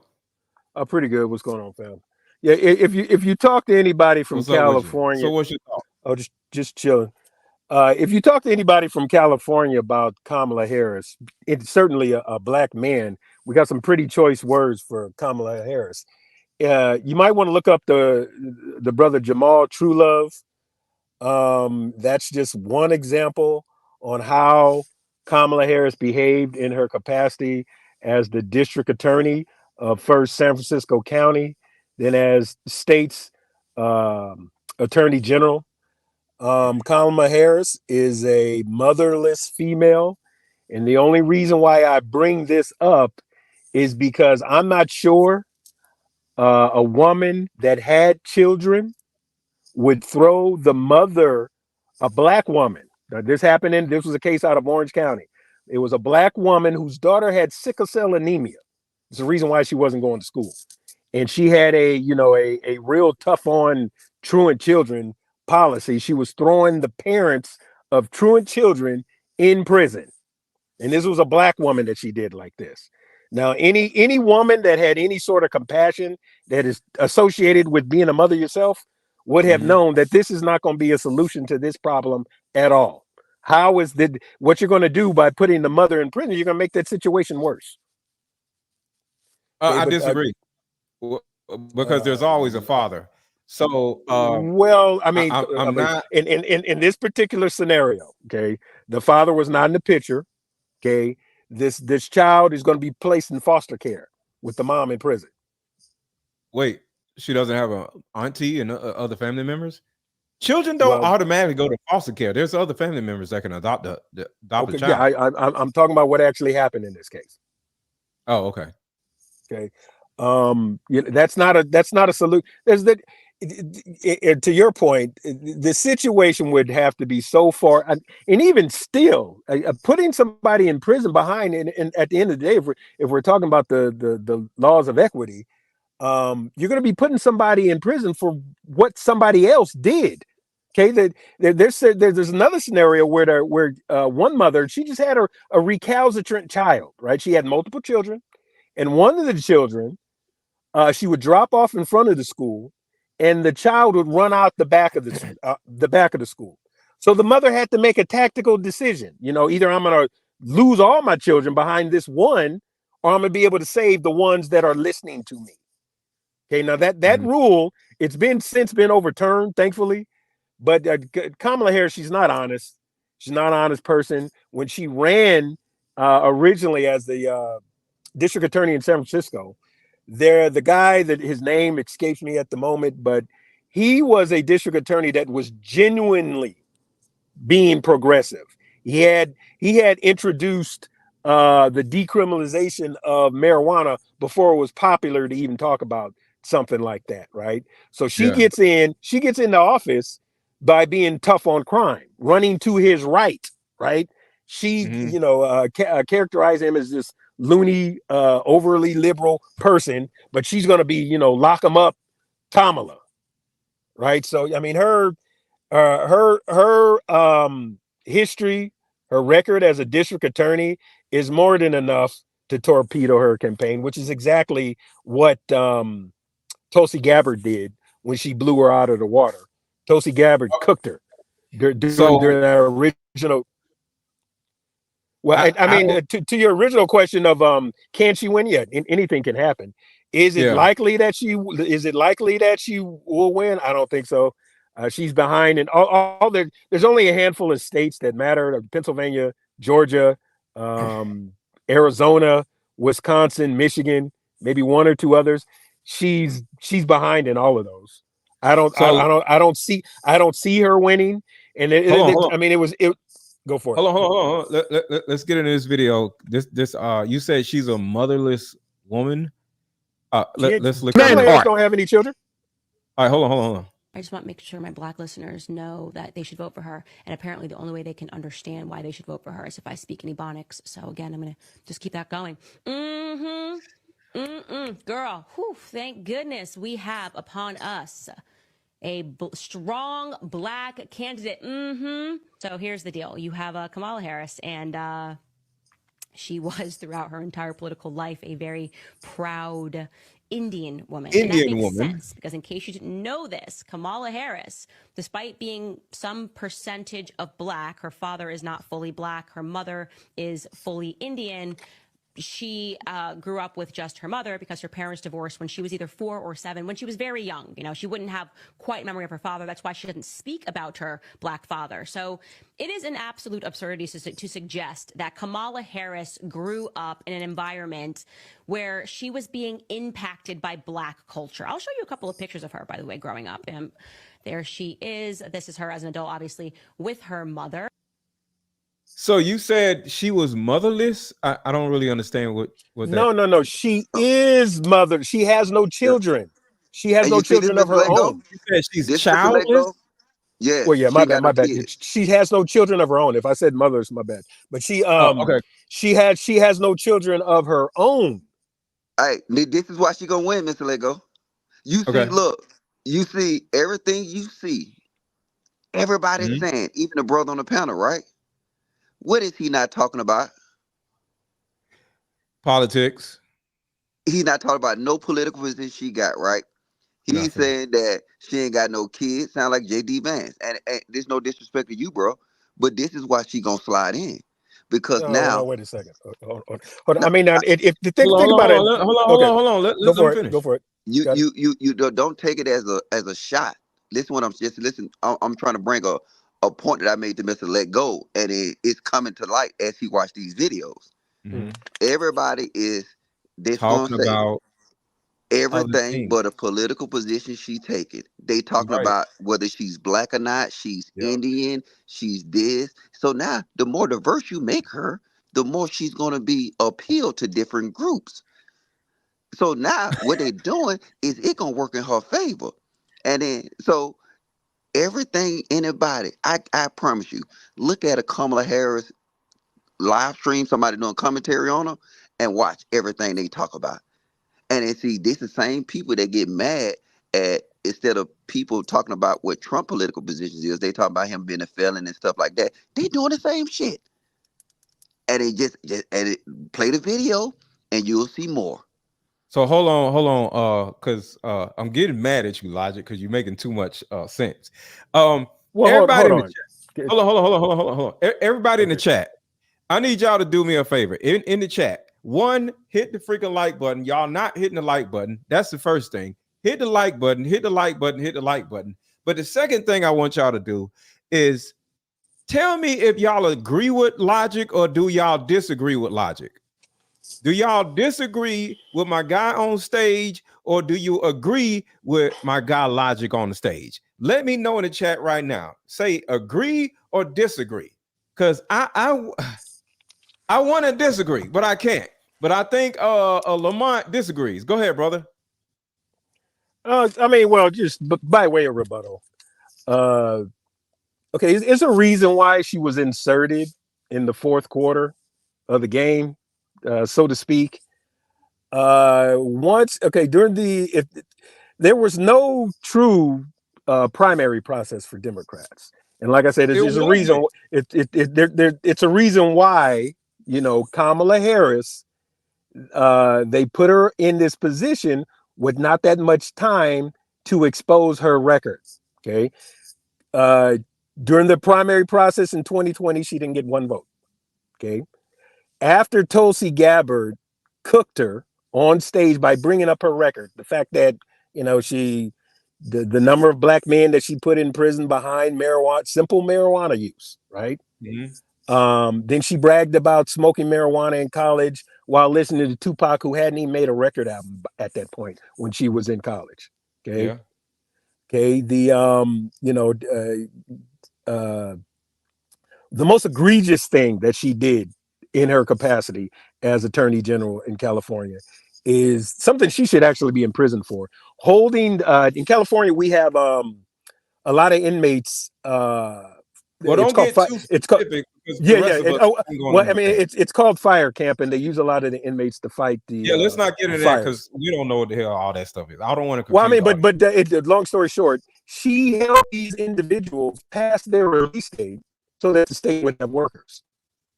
Pretty good. What's going on, fam? Yeah, if you talk to anybody from California, so what's your thought? Oh, just chilling. If you talk to anybody from California about Kamala Harris, it's certainly a black man. We got some pretty choice words for Kamala Harris. You might want to look up the brother Jamal Truelove. That's just one example on how Kamala Harris behaved in her capacity as the district attorney of first San Francisco County, then as state's attorney general. Kamala Harris is a motherless female. And the only reason why I bring this up is because I'm not sure a woman that had children would throw the mother, a black woman. This was a case out of Orange County. It was a black woman whose daughter had sickle cell anemia. It's the reason why she wasn't going to school. And she had a real tough on truant children policy. She was throwing the parents of truant children in prison. And this was a black woman that she did like this. Now, any woman that had any sort of compassion that is associated with being a mother yourself would have known that this is not going to be a solution to this problem at all. How is that? What you're going to do by putting the mother in prison, you're going to make that situation worse. I disagree, because there's always a father. So, well, I mean, I'm not in this particular scenario. Okay, the father was not in the picture. Okay, this child is going to be placed in foster care with the mom in prison. Wait, she doesn't have an auntie and other family members? Children don't automatically go to foster care. There's other family members that can adopt a child. Yeah, I'm talking about what actually happened in this case. Oh, okay. Okay. That's not a solution. to your point, the situation would have to be so far, and even still, putting somebody in prison behind, and at the end of the day, if we're talking about the laws of equity, you're going to be putting somebody in prison for what somebody else did. Okay, there's another scenario where one mother, she just had a recalcitrant child, right? She had multiple children, and one of the children, she would drop off in front of the school, and the child would run out the back of the school. So the mother had to make a tactical decision. Either I'm going to lose all my children behind this one, or I'm going to be able to save the ones that are listening to me. Okay, now that rule, it's since been overturned, thankfully. But Kamala Harris, she's not honest. She's not an honest person. When she ran originally as the district attorney in San Francisco, the guy that his name escapes me at the moment, but he was a district attorney that was genuinely being progressive. He had introduced the decriminalization of marijuana before it was popular to even talk about something like that, right? So she gets into office by being tough on crime, running to his right, right? She, characterized him as this loony, overly liberal person, but she's going to be, lock him up, Kamala, right? So I mean, her history, her record as a district attorney is more than enough to torpedo her campaign, which is exactly what Tulsi Gabbard did when she blew her out of the water. Tulsi Gabbard cooked her during that original. Well, I mean, to your original question of can she win? Yeah, anything can happen. Is it likely that she will win? I don't think so. She's behind, and all there's only a handful of states that matter: Pennsylvania, Georgia, Arizona, Wisconsin, Michigan, maybe one or two others. She's behind in all of those. I don't see her winning. And I mean, it. Go for it. Hold on. Let's get into this video. You said she's a motherless woman. Let's look. Kamala Harris don't have any children. All right, hold on. I just want to make sure my Black listeners know that they should vote for her. And apparently the only way they can understand why they should vote for her is if I speak in Ebonics. So again, I'm going to just keep that going. Girl, whew, thank goodness we have upon us a strong Black candidate. So here's the deal. You have Kamala Harris, and she was throughout her entire political life a very proud Indian woman. And that makes sense because in case you didn't know this, Kamala Harris, despite being some percentage of Black, her father is not fully Black, her mother is fully Indian. She grew up with just her mother because her parents divorced when she was either 4 or 7, when she was very young. She wouldn't have quite memory of her father. That's why she doesn't speak about her Black father. So it is an absolute absurdity to suggest that Kamala Harris grew up in an environment where she was being impacted by Black culture. I'll show you a couple of pictures of her, by the way, growing up. There she is. This is her as an adult, obviously, with her mother. So you said she was motherless? I don't really understand what that. No. She is mother. She has no children. She has no children of her own. You said she's childless? Yeah. Well, yeah, my bad. She has no children of her own. If I said mother's, my bad. But okay. She has no children of her own. All right, this is why she gonna win, Mr. Lego. You see everything you see. Everybody's saying, even the brother on the panel, right? What is he not talking about? Politics. He's not talking about no political position she got, right? He's saying that she ain't got no kids. Sound like J.D. Vance. And there's no disrespect to you, bro. But this is why she gonna slide in. Because now... wait a second. Hold on. I mean, if the think about it... Hold on. Let me finish. Go for it. You don't take it as a shot. Listen I'm trying to bring a point that I made to Mr. Let Go, and it's coming to light as he watched these videos. Everybody is talking about everything but a political position she taking. They talking about whether she's Black or not, she's Indian, she's this. So now, the more diverse you make her, the more she's going to be appealed to different groups. So now, what they're doing is it going to work in her favor. And then so everything, anybody, I promise you, look at a Kamala Harris live stream, somebody doing commentary on her, and watch everything they talk about. And then see, this the same people that get mad at, instead of people talking about what Trump political positions is, they talk about him being a felon and stuff like that. They doing the same shit. And they just and play the video and you'll see more. So hold on, because I'm getting mad at you, Logic, because you're making too much sense. Well, Everybody hold in the on. chat, hold on. Everybody in the chat, I need y'all to do me a favor. In the chat, one, hit the freaking like button. Y'all not hitting the like button. That's the first thing. Hit the like button, hit the like button, hit the like button. But the second thing I want y'all to do is tell me if y'all agree with Logic or do y'all disagree with Logic. Do y'all disagree with my guy on stage or do you agree with my guy Logic on the stage? Let me know in the chat right now. Say agree or disagree. Because I want to disagree, but I can't. But I think Lamont disagrees. Go ahead, brother. I mean, well, just by way of rebuttal. Okay, it's a reason why she was inserted in the fourth quarter of the game, so to speak. During if there was no true primary process for Democrats, and like I said, it's a reason. It's a reason why, you know, Kamala Harris, they put her in this position with not that much time to expose her record. Okay, during the primary process in 2020, she didn't get one vote. Okay, after Tulsi Gabbard cooked her on stage by bringing up her record, the fact that, you know, the number of black men that she put in prison behind simple marijuana use, right? Then she bragged about smoking marijuana in college while listening to Tupac, who hadn't even made a record album at that point when she was in college. Okay. Yeah. Okay. The most egregious thing that she did in her capacity as Attorney General in California is something she should actually be in prison for. Holding in California, we have a lot of inmates. Well, don't get too specific because the rest of us ain't gonna understand. It's called fire camp, and they use a lot of the inmates to fight the. Yeah, let's not get into that because we don't know what the hell all that stuff is. I don't want to. Well, I mean, but long story short, she held these individuals past their release date so that the state would have workers.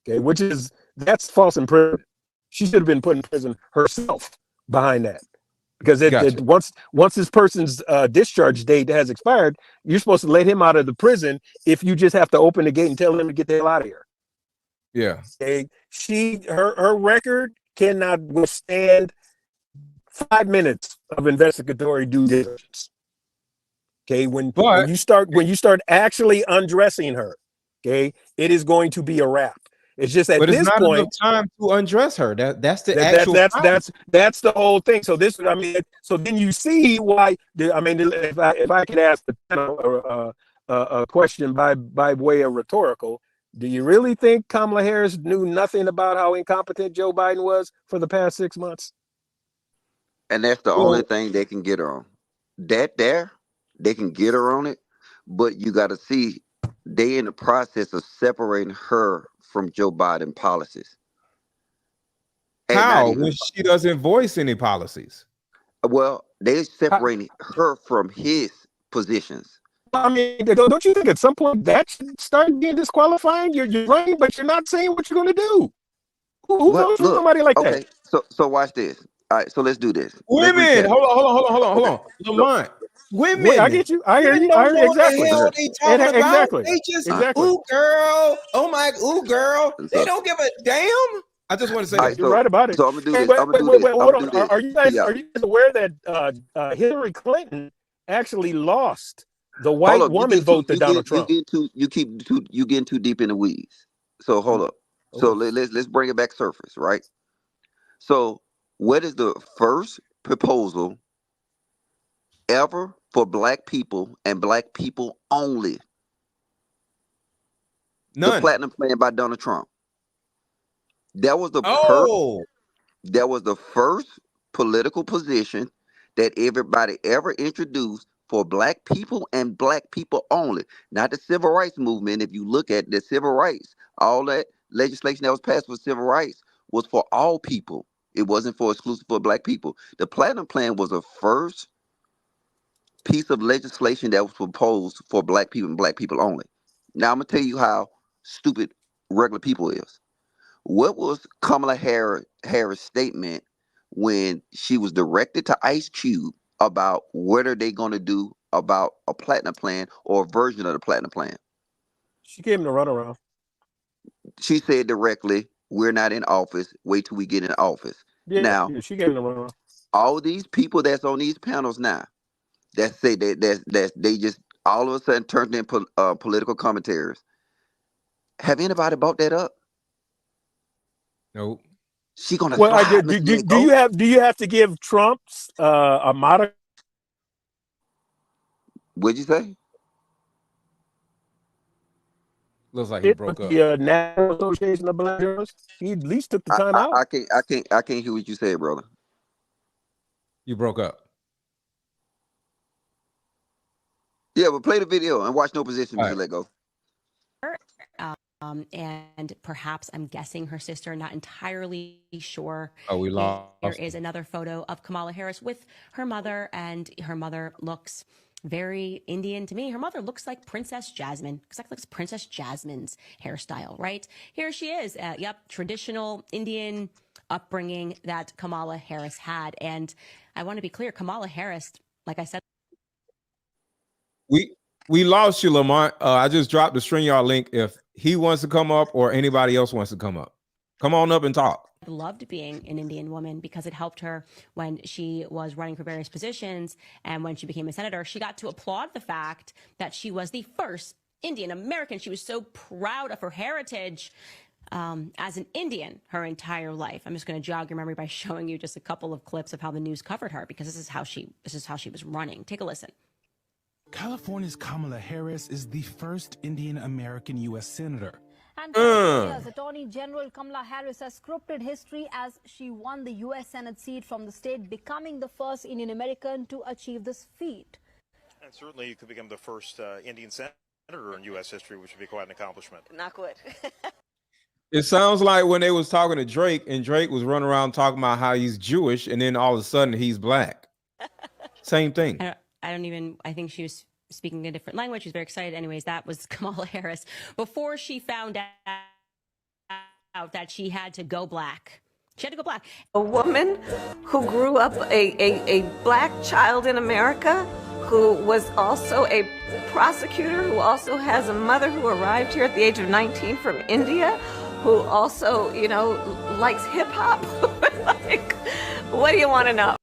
Okay, that's false imprisonment. She should have been put in prison herself behind that, because once this person's discharge date has expired, you're supposed to let him out of the prison if you just have to open the gate and tell him to get the hell out of here. Yeah. Okay, her record cannot withstand 5 minutes of investigatory due diligence. Okay, when you start actually undressing her, okay, it is going to be a wrap. It's just at this point, enough time to undress her. That's the whole thing. So then you see why. If I could ask a question by way of rhetorical, do you really think Kamala Harris knew nothing about how incompetent Joe Biden was for the past 6 months? And that's the only thing they can get her on. They can get her on it, but you got to see they in the process of separating her from Joe Biden policies. How? When she doesn't voice any policies? Well, they separating her from his positions. I mean, don't you think at some point that should start being disqualifying? You're running, but you're not saying what you're going to do. Who votes for somebody like that? So watch this. All right, so let's do this. Women, hold on. Lamont, women. I get you. I hear you. Don't know exactly. What the hell they talking about? Exactly. They just ooh girl. Oh my ooh girl. They don't give a damn. I just want to say that. You're right about it. So I'm gonna do this. Hold on. Are you guys aware that Hillary Clinton actually lost the white woman vote to Donald Trump? You getting too deep in the weeds. So hold up. So let's bring it back surface, right? So what is the first proposal ever for black people and black people only? None. The platinum plan by Donald Trump. That was the first political position that everybody ever introduced for black people and black people only, not the civil rights movement. If you look at the civil rights, all that legislation that was passed for civil rights was for all people. It wasn't for exclusive for black people. The Platinum Plan was the first piece of legislation that was proposed for black people and black people only. Now I'm gonna tell you how stupid regular people is. What was Kamala Harris' statement when she was directed to Ice Cube about what are they going to do about a platinum plan or a version of the platinum plan? She gave him the runaround. She said directly, "We're not in office. Wait till we get in office." Now, she gave him the runaround. all these people that's on these panels now that say that they just all of a sudden turned in political commentaries. Have anybody brought that up? Nope. She gonna Well, slide, do you have to give Trump's a moniker? What'd you say? Looks like he broke up. The National Association of Black Journalists. He at least took the time out. I can't hear what you said, brother. You broke up. Yeah, but play the video and watch No Position before you let go. And perhaps I'm guessing her sister, not entirely sure. Oh, we lost. Here is another photo of Kamala Harris with her mother, and her mother looks very Indian to me. Her mother looks like Princess Jasmine, exactly like Princess Jasmine's hairstyle, right? Here she is. Yep, traditional Indian upbringing that Kamala Harris had. And I want to be clear, Kamala Harris, like I said, we lost you, Lamont. I just dropped the StreamYard link. If he wants to come up or anybody else wants to come up, come on up and talk. Loved being an Indian woman because it helped her when she was running for various positions, and when she became a senator, she got to applaud the fact that she was the first Indian American. She was so proud of her heritage as an Indian her entire life. I'm just going to jog your memory by showing you just a couple of clips of how the news covered her, because this is how she was running. Take a listen. California's Kamala Harris is the first Indian American U.S. senator. And California's Attorney General Kamala Harris has scripted history as she won the U.S. Senate seat from the state, becoming the first Indian American to achieve this feat. And certainly you could become the first Indian senator in U.S. history, which would be quite an accomplishment. Not good. It sounds like when they was talking to Drake, and Drake was running around talking about how he's Jewish, and then all of a sudden he's black. Same thing. I think she was speaking a different language. She's very excited. Anyways, that was Kamala Harris before she found out that she had to go black. She had to go black. A woman who grew up a black child in America, who was also a prosecutor, who also has a mother who arrived here at the age of 19 from India, who also, likes hip hop. Like, what do you want to know?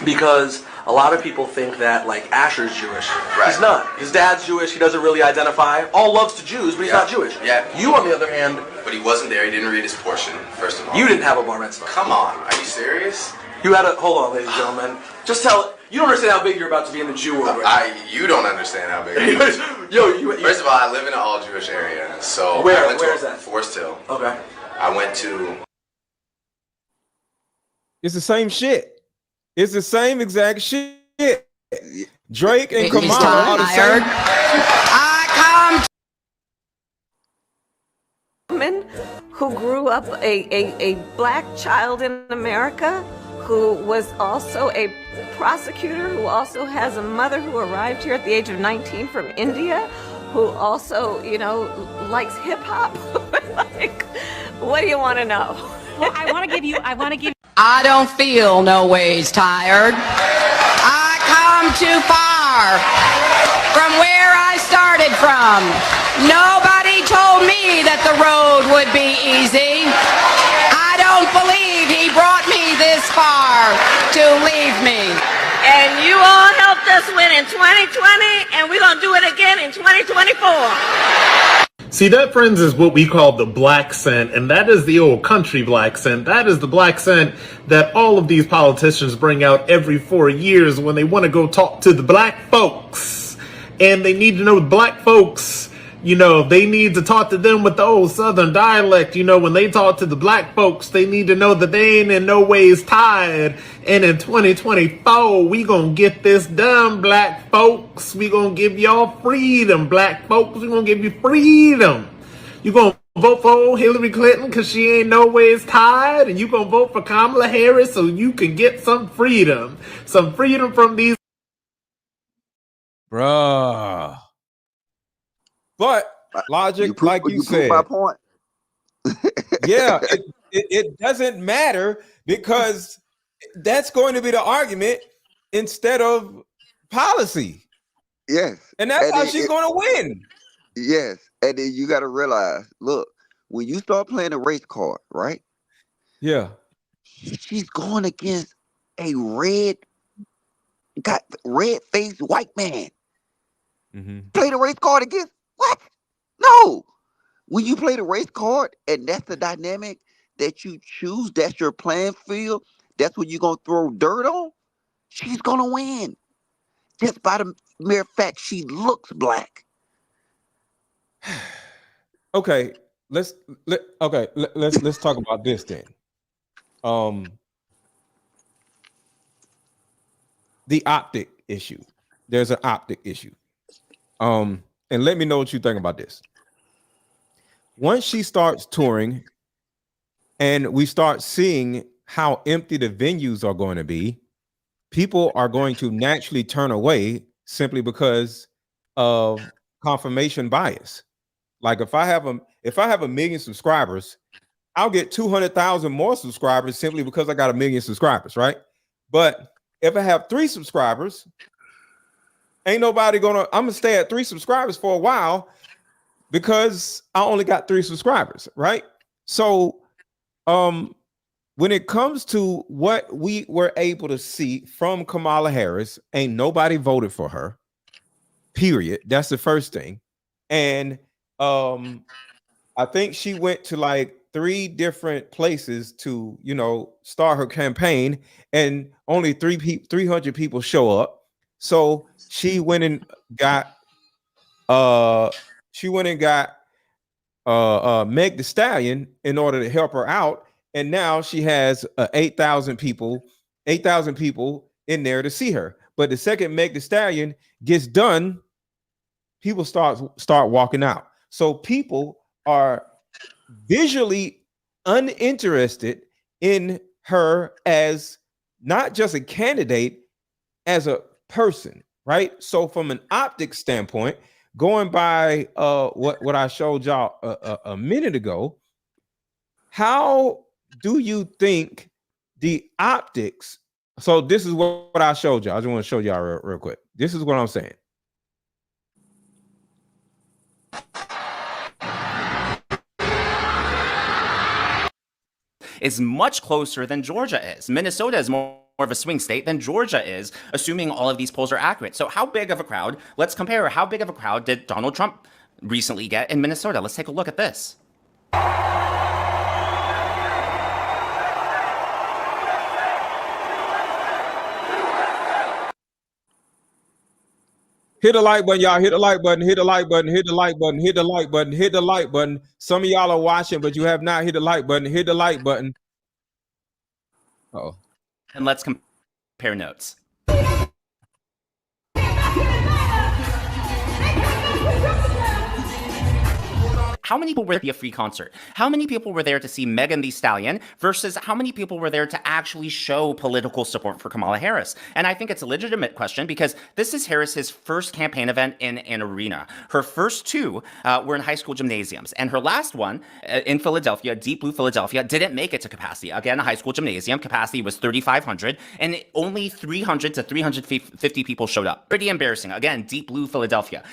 Because a lot of people think that, like, Asher's Jewish. Right. He's not. His dad's Jewish. He doesn't really identify. All loves to Jews, but he's not Jewish. Yeah. You, on the other hand... But he wasn't there. He didn't read his portion, first of all. You didn't have a bar mitzvah. Come on. Are you serious? You had a... Hold on, ladies and gentlemen. Just tell... You don't understand how big you're about to be in the Jew world right now. You don't understand how big it is. First of all, I live in an all-Jewish area. So Where? I went Where is to that? Forest Hill. Okay. I went to... It's the same shit. It's the same exact shit. Drake and Kamala are the same. Woman who grew up a black child in America, who was also a prosecutor, who also has a mother who arrived here at the age of 19 from India, who also, likes hip hop. Like, what do you want to know? Well, I want to give you. I don't feel no ways tired. I come too far from where I started from. Nobody told me that the road would be easy. I don't believe he brought me this far to leave me. And you all helped us win in 2020, and we're going to do it again in 2024. See, that, friends, is what we call the black scent, and that is the old country black scent. That is the black scent that all of these politicians bring out every 4 years when they want to go talk to the black folks. And they need to know the black folks You know, they need to talk to them with the old Southern dialect. You know, when they talk to the black folks, they need to know that they ain't in no ways tired. And in 2024, we gonna get this done, black folks. We gonna give y'all freedom, black folks. We gonna give you freedom. You gonna vote for old Hillary Clinton because she ain't no ways tired, and you gonna vote for Kamala Harris so you can get some freedom from these. Bruh. But logic, like you said, my point. yeah, it doesn't matter because that's going to be the argument instead of policy. Yes. And that's how she's going to win. Yes. And then you got to realize, look, when you start playing a race card, right? Yeah. She's going against a red-faced white man. Play the race card against what? No. When you play the race card and that's the dynamic that you choose, that's your playing field, that's what you're going to throw dirt on, she's going to win. Just by the mere fact she looks black. Okay, let's talk about this then. The optic issue. There's an optic issue. And let me know what you think about this. Once she starts touring and we start seeing how empty the venues are going to be, people are going to naturally turn away simply because of confirmation bias. Like if I have a million subscribers, I'll get 200,000 more subscribers simply because I got a million subscribers, right? But if I have 3 subscribers, I'm gonna stay at 3 subscribers for a while because I only got 3 subscribers, right? So when it comes to what we were able to see from Kamala Harris, ain't nobody voted for her, period. That's the first thing. And I think she went to like 3 different places to, start her campaign, and only 300 people show up. So she went and got Meg Thee Stallion in order to help her out, and now she has 8,000 people in there to see her. But the second Meg Thee Stallion gets done, people start walking out. So people are visually uninterested in her as not just a candidate, as a person, right? So from an optics standpoint, going by what I showed y'all a minute ago, how do you think the optics? So this is what I showed y'all. I just want to show y'all real quick. This is what I'm saying. Is much closer than Georgia is. Minnesota is more of a swing state than Georgia is, assuming all of these polls are accurate. So how big of a crowd, let's compare, how big of a crowd did Donald Trump recently get in Minnesota? Let's take a look at this. Hit the like button, y'all. Hit the like button. Hit the like button. Hit the like button. Hit the like button. Hit the like button. Some of y'all are watching, but you have not hit the like button. Hit the like button. Uh-oh. And let's compare notes. How many people were there to be a free concert? How many people were there to see Megan Thee Stallion versus how many people were there to actually show political support for Kamala Harris? And I think it's a legitimate question because this is Harris's first campaign event in an arena. Her first 2 were in high school gymnasiums, and her last one in Philadelphia, Deep Blue Philadelphia, didn't make it to capacity. Again, a high school gymnasium, capacity was 3,500, and only 300 to 350 people showed up. Pretty embarrassing. Again, Deep Blue Philadelphia.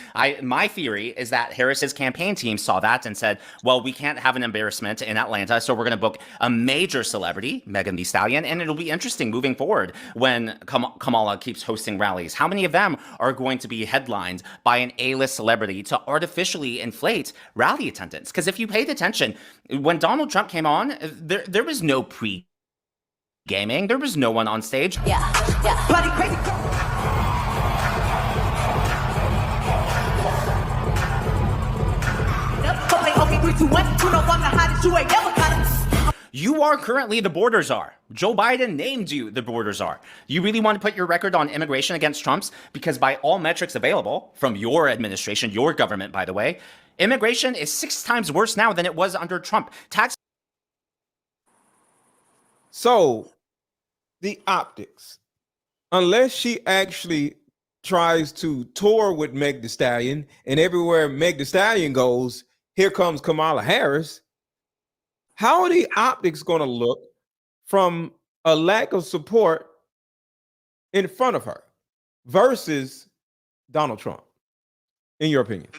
My theory is that Harris's campaign team saw that and said, well, we can't have an embarrassment in Atlanta, so we're going to book a major celebrity, Megan Thee Stallion, and it'll be interesting moving forward when Kamala keeps hosting rallies. How many of them are going to be headlined by an A-list celebrity to artificially inflate rally attendance? Because if you paid attention, when Donald Trump came on, there was no pre-gaming. There was no one on stage. Yeah. Bloody crazy. 3, 2, 1. You know I'm the hottest, you ain't never caught it. You are currently the border czar. Joe Biden named you the border czar. You really want to put your record on immigration against Trump's? Because by all metrics available from your administration, your government, by the way, immigration is 6 times worse now than it was under Trump. So the optics, unless she actually tries to tour with Meg Thee Stallion, and everywhere Meg Thee Stallion goes, here comes Kamala Harris. How are the optics going to look from a lack of support in front of her versus Donald Trump, in your opinion?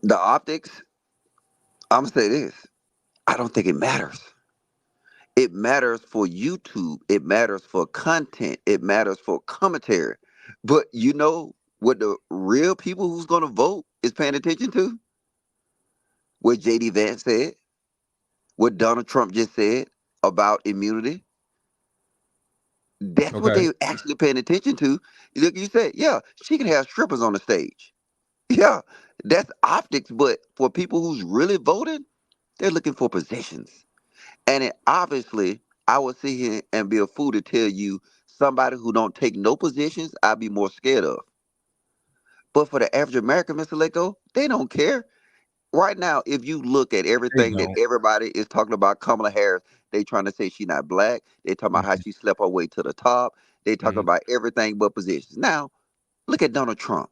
The optics, I'm going to say this. I don't think it matters. It matters for YouTube. It matters for content. It matters for commentary. But you know what the real people who's going to vote is paying attention to? What J.D. Vance said, what Donald Trump just said about immunity. That's what they actually paying attention to. Look, you said, yeah, she can have strippers on the stage. Yeah, that's optics. But for people who's really voting, they're looking for positions. And it obviously, I would sit here and be a fool to tell you somebody who don't take no positions, I'd be more scared of. But for the average American, Mr. Leko, they don't care. Right now, if you look at everything that everybody is talking about Kamala Harris, they trying to say she's not black. They talking about how she slept her way to the top. They talking about everything but positions. Now, look at Donald Trump.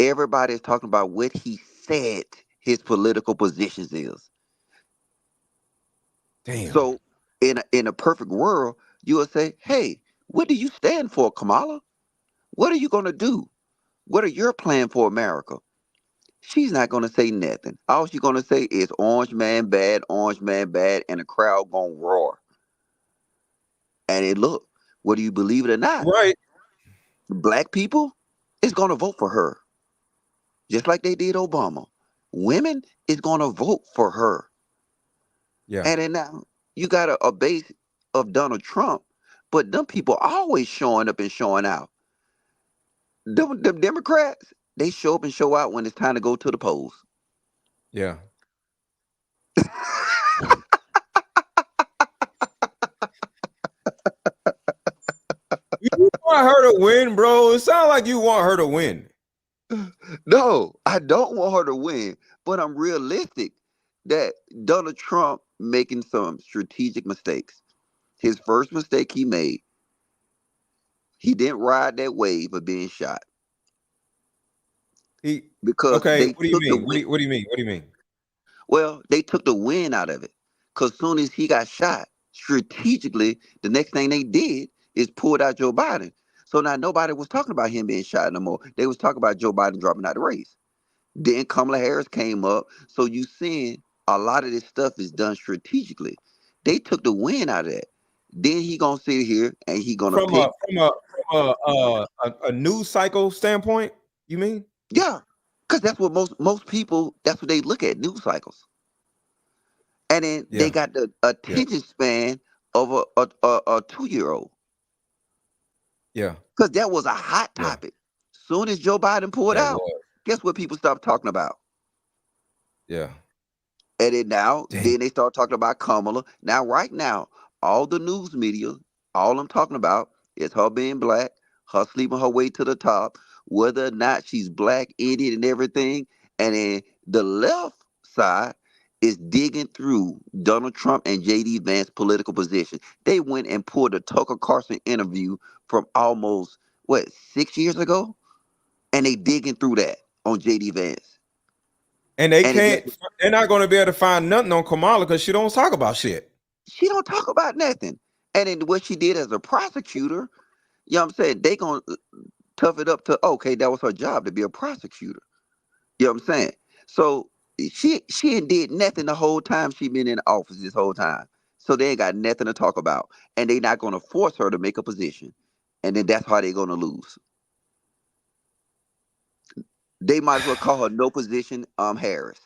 Everybody is talking about what he said his political positions is. Damn. So in a perfect world, you would say, hey, what do you stand for, Kamala? What are you going to do? What are your plans for America? She's not going to say nothing. All she's going to say is orange man bad, and the crowd going to roar. And it look, whether you believe it or not, right? Black people is going to vote for her. Just like they did Obama. Women is going to vote for her. Yeah. And then now you got a base of Donald Trump, but them people always showing up and showing out. Them Democrats, they show up and show out when it's time to go to the polls. Yeah. You want her to win, bro? It sounds like you want her to win. No, I don't want her to win, but I'm realistic that Donald Trump making some strategic mistakes. His first mistake he made, he didn't ride that wave of being shot. Because Okay, they what do you took the mean? win. What do you mean? What do you mean? Well, they took the win out of it. Because soon as he got shot, strategically, the next thing they did is pulled out Joe Biden. So now nobody was talking about him being shot no more. They was talking about Joe Biden dropping out the race. Then Kamala Harris came up. So you seeing a lot of this stuff is done strategically. They took the win out of that. Then he gonna sit here and he gonna pick. From a news cycle standpoint, you mean? Yeah, because that's what most people, that's what they look at, news cycles. And then they got the attention span of a 2-year-old. Yeah. Because that was a hot topic. Soon as Joe Biden pulled out, guess what people stopped talking about? Yeah. And then now, then they start talking about Kamala. Now, right now, all the news media, all I'm talking about is her being black, her sleeping her way to the top, whether or not she's black, Indian, and everything. And then the left side is digging through Donald Trump and J.D. Vance's political position. They went and pulled a Tucker Carlson interview from almost, 6 years ago? And they digging through that on J.D. Vance. And they're not going to be able to find nothing on Kamala because she don't talk about shit. She don't talk about nothing. And then what she did as a prosecutor, you know what I'm saying? They going to tough it up to, okay, that was her job to be a prosecutor. You know what I'm saying? So she ain't did nothing the whole time she been in office this whole time. So they ain't got nothing to talk about. And they not going to force her to make a position. And then that's how they going to lose. They might as well call her no position Harris.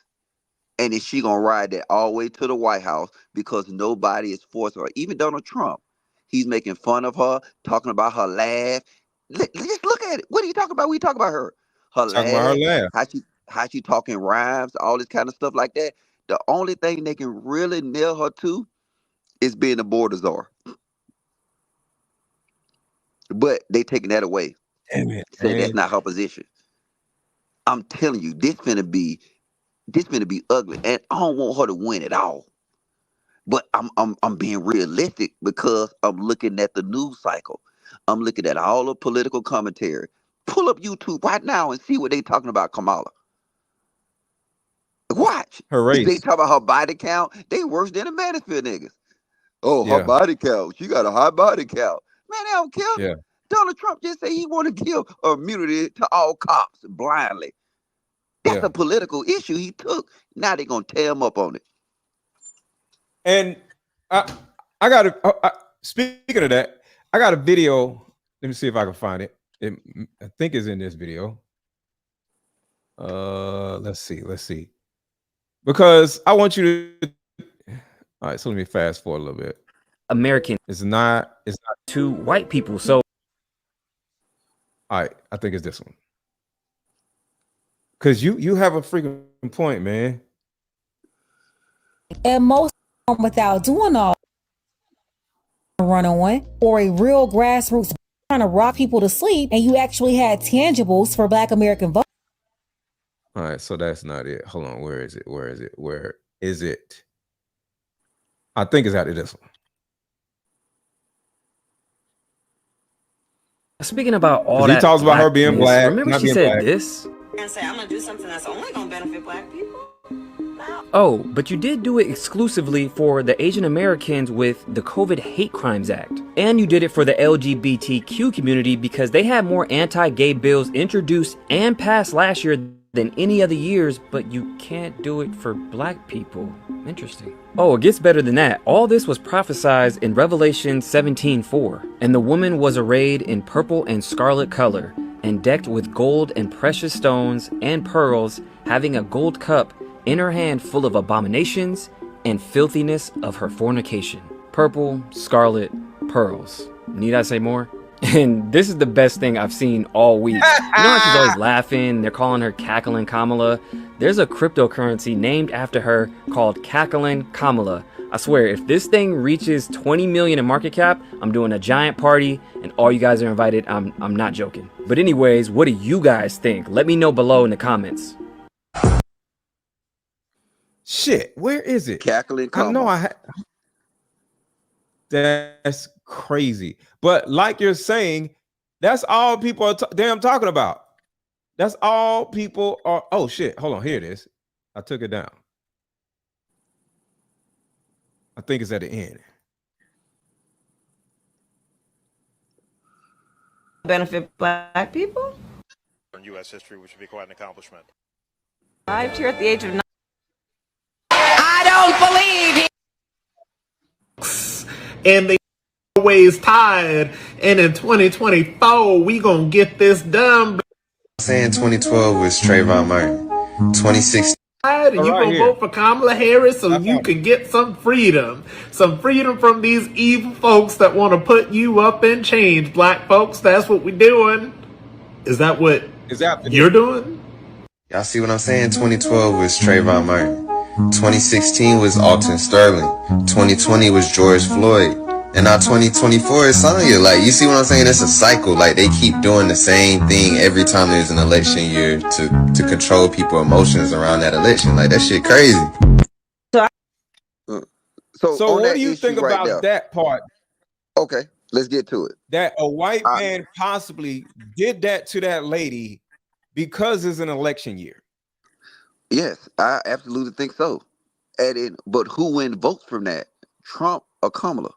And then she gonna ride that all the way to the White House because nobody is forcing her. Even Donald Trump, he's making fun of her, talking about her laugh. Just look at it. What are you talking about? We talk about her. Her Talking about her laugh. how she talking rhymes, all this kind of stuff like that. The only thing they can really nail her to is being a border czar. But they taking that away. Damn it, Say that's man. not her position. I'm telling you, this finna be ugly, and I don't want her to win at all. But I'm being realistic because I'm looking at the news cycle. I'm looking at all the political commentary. Pull up YouTube right now and see what they talking about Kamala. Watch. Her They race. talk about her body count. They worse than the Mansfield niggas. Oh, her Yeah. body count. She got a high body count. Man, they don't care. Yeah. Donald Trump just said he want to give immunity to all cops blindly. That's Yeah. a political issue he took. Now they're going to tear him up on it. And I got to, speaking of that, I got a video. Let me see if I can find it. I think it's in this video. Let's see. Because I want you to, all right, so let me fast forward a little bit. American. It's not to white people. So, all right, I think it's this one. Because you have a freaking point, man. And most without doing all run on or a real grassroots trying to rock people to sleep, and you actually had tangibles for Black American voters. All right, so that's not it. Hold on, where is it? I think it's out of this one. speaking about all He that, talks about her being blackness, black. Remember not she being said black. this? And say I'm gonna do something that's only gonna benefit Black people. Oh, but you did do it exclusively for the Asian Americans with the COVID Hate Crimes Act. And you did it for the LGBTQ community because they had more anti-gay bills introduced and passed last year than any other years, but you can't do it for Black people. Interesting. Oh, it gets better than that. All this was prophesied in Revelation 17:4, and the woman was arrayed in purple and scarlet color, and decked with gold and precious stones and pearls, having a gold cup in her hand full of abominations and filthiness of her fornication. Purple, scarlet, pearls. Need I say more? And this is the best thing I've seen all week. You know how she's always laughing, they're calling her Cackling Kamala? There's a cryptocurrency named after her called Cackling Kamala. I swear, if this thing reaches 20 million in market cap, I'm doing a giant party and all you guys are invited. I'm not joking. But anyways, what do you guys think? Let me know below in the comments. Shit, where is it? Cackling I know Kamala. That's crazy. But like you're saying, that's all people are damn talking about. That's all people are. Oh shit, hold on, here it is. I took it down. I think it's at the end. Benefit Black people? In U.S. history, which would be quite an accomplishment. Arrived here at the age of 9. I don't believe he. And they always tired. And in 2024, we gonna get this done. Saying 2012 was Trayvon Martin. 2016. And you right gonna here. vote for Kamala Harris so you can get some freedom from these evil folks that want to put you up in chains. Black folks, that's what we doing. Is that what you're doing? Y'all see what I'm saying? 2012 was Trayvon Martin. 2016 was Alton Sterling. 2020 was George Floyd. And now 2024 is Sonya. Like, you see what I'm saying? It's a cycle. Like, they keep doing the same thing every time there's an election year to control people's emotions around that election. Like, that shit crazy. So what do you think about that part? Okay, let's get to it. That a white man possibly did that to that lady because it's an election year. Yes, I absolutely think so. But who wins votes from that? Trump or Kamala?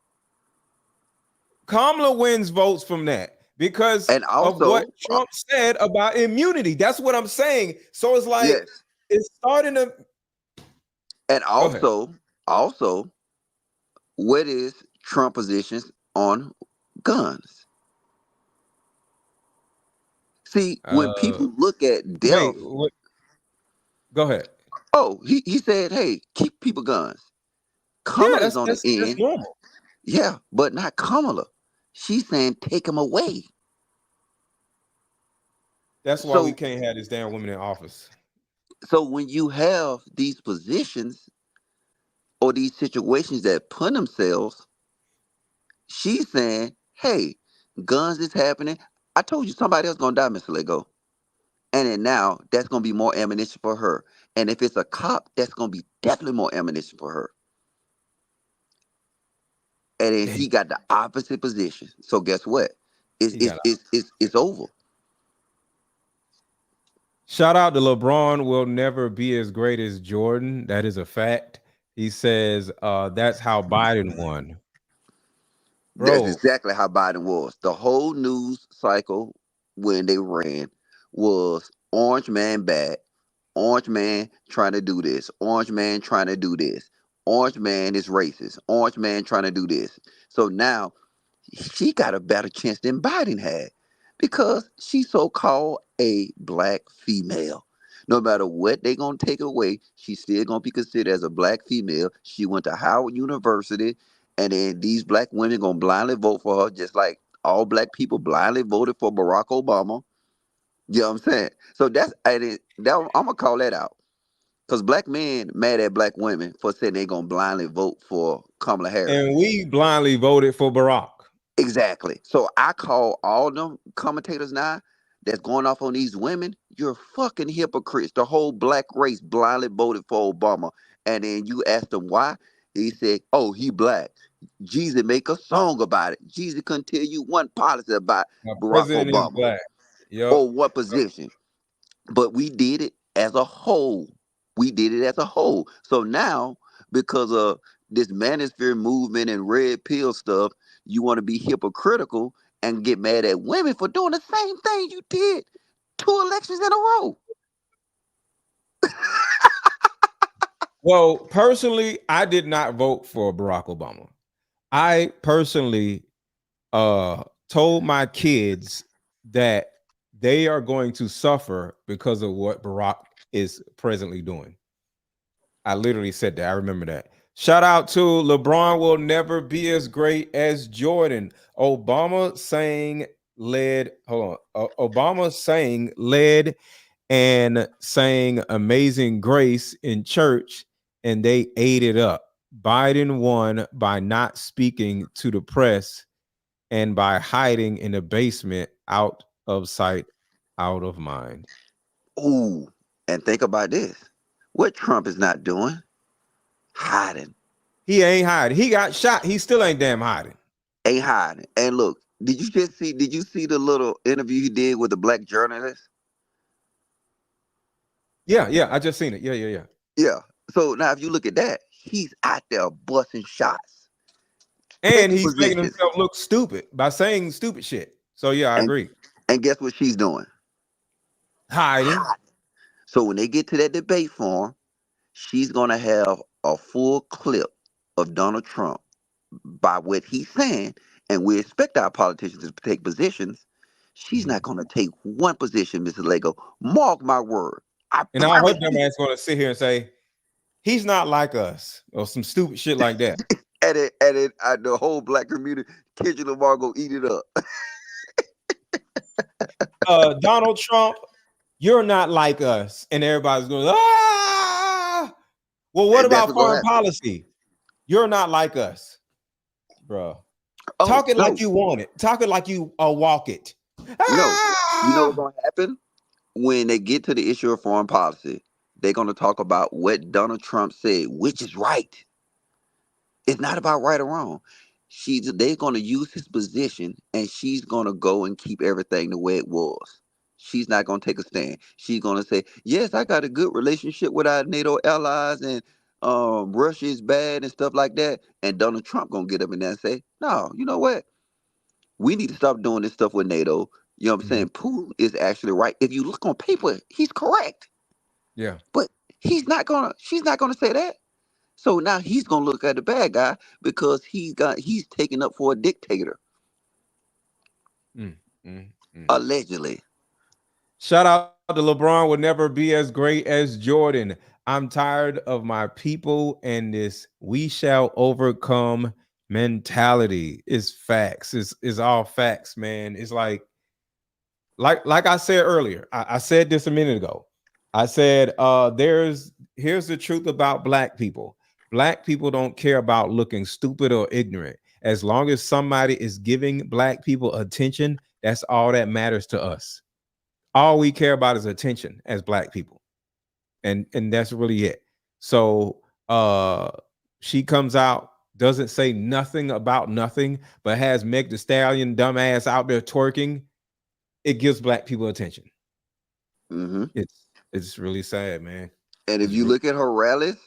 Kamala wins votes from that because and also, of what Trump said about immunity. That's what I'm saying. So it's like it's starting to. And also, what is Trump positions on guns? See, when people look at death, go ahead. Oh, he said, "Hey, keep people guns." Kamala's on the end. That's normal. Yeah, but not Kamala. She's saying take them away. That's why we can't have this damn woman in office. So when you have these positions or these situations that put themselves, she's saying, hey, guns is happening. I told you somebody else gonna die, Mr. Lego. And then now that's gonna be more ammunition for her. And if it's a cop, that's gonna be definitely more ammunition for her. And then he got the opposite position. So guess what? It's He it's got it's it's over. Shout out to LeBron will never be as great as Jordan. That is a fact. He says that's how Biden won. That's Bro, exactly how Biden was. The whole news cycle when they ran was Orange Man bad, Orange Man trying to do this, Orange Man trying to do this, Orange Man is racist, Orange Man trying to do this. So now she got a better chance than Biden had because she's so-called a black female. No matter what they gonna take away, she's still gonna be considered as a black female. She went to Howard University, and then these black women gonna blindly vote for her, just like all black people blindly voted for Barack Obama. You know what I'm saying? So I'm gonna call that out. Because black men mad at black women for saying they gonna blindly vote for Kamala Harris. and we blindly voted for Barack. Exactly. So I call all them commentators now that's going off on these women, you're fucking hypocrites. The whole black race blindly voted for Obama. And then you ask them why? He said, oh, he black. Jesus make a song about it. Jesus couldn't tell you one policy about My Barack president is Obama black. Yep. or what position. But we did it as a whole. We did it as a whole. So now, because of this manosphere movement and red pill stuff, you want to be hypocritical and get mad at women for doing the same thing you did 2 elections in a row. Well, personally, I did not vote for Barack Obama. I personally told my kids that they are going to suffer because of what Barack is presently doing. I literally said that. I remember that. Shout out to LeBron will never be as great as Jordan. Obama sang led. Hold on. Obama sang led and sang Amazing Grace in church, and they ate it up. Biden won by not speaking to the press and by hiding in the basement, out of sight, out of mind. Ooh, and think about this. What Trump is not doing? Hiding. He ain't hiding. He got shot. He still ain't damn hiding. Ain't hiding. And look, did you see the little interview he did with the black journalist? Yeah, I just seen it. Yeah. Yeah. So now if you look at that, he's out there busting shots. And he's making positions. himself look stupid by saying stupid shit. So yeah, I agree. And guess what she's doing? Hiding. So when they get to that debate forum, she's gonna have a full clip of Donald Trump by what he's saying, and we expect our politicians to take positions. She's not gonna take one position, Mr. Lego. Mark my word. I hope that man's gonna sit here and say he's not like us or some stupid shit like that. and the whole black community, Kendrick Lamar go eat it up. Donald Trump, you're not like us, and everybody's going, ah. Well, what about foreign policy? You're not like us, bro. Talk it like you want it. Talk it like you walk it. No, you know what's gonna happen when they get to the issue of foreign policy? They're gonna talk about what Donald Trump said, which is right. It's not about right or wrong. They're gonna use his position, and she's gonna go and keep everything the way it was. She's not gonna take a stand. She's gonna say, "Yes, I got a good relationship with our NATO allies, and Russia is bad and stuff like that." And Donald Trump gonna get up in there and say, "No, you know what? We need to stop doing this stuff with NATO." You know what I'm saying? Putin is actually right. If you look on paper, he's correct. Yeah. But she's not gonna say that. So now he's gonna look at the bad guy because he's taken up for a dictator. Allegedly. Shout out to LeBron will never be as great as Jordan. I'm tired of my people and this we shall overcome mentality. It's facts. It's all facts, man. It's like I said earlier. I said this a minute ago. I said, here's the truth about black people. Black people don't care about looking stupid or ignorant. As long as somebody is giving black people attention, that's all that matters to us. All we care about is attention as black people. And that's really it. So she comes out, doesn't say nothing about nothing, but has Meg the Stallion dumbass out there twerking. It gives black people attention. Mm-hmm. It's really sad, man. And if you look at her rallies,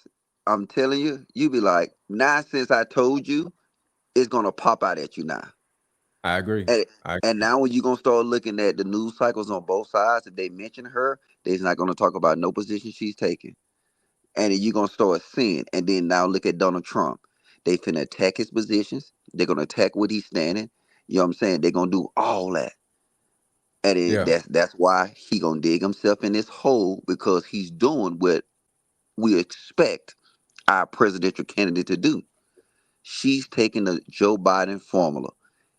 I'm telling you, you be like, nonsense I told you, it's gonna pop out at you now. I agree. And now when you're gonna start looking at the news cycles on both sides, if they mention her, they're not gonna talk about no position she's taking. And then you're gonna start seeing, and then now look at Donald Trump. They finna attack his positions, they're gonna attack what he's standing. You know what I'm saying? They're gonna do all that. And that's why he gonna dig himself in this hole, because he's doing what we expect our presidential candidate to do. She's taking the Joe Biden formula.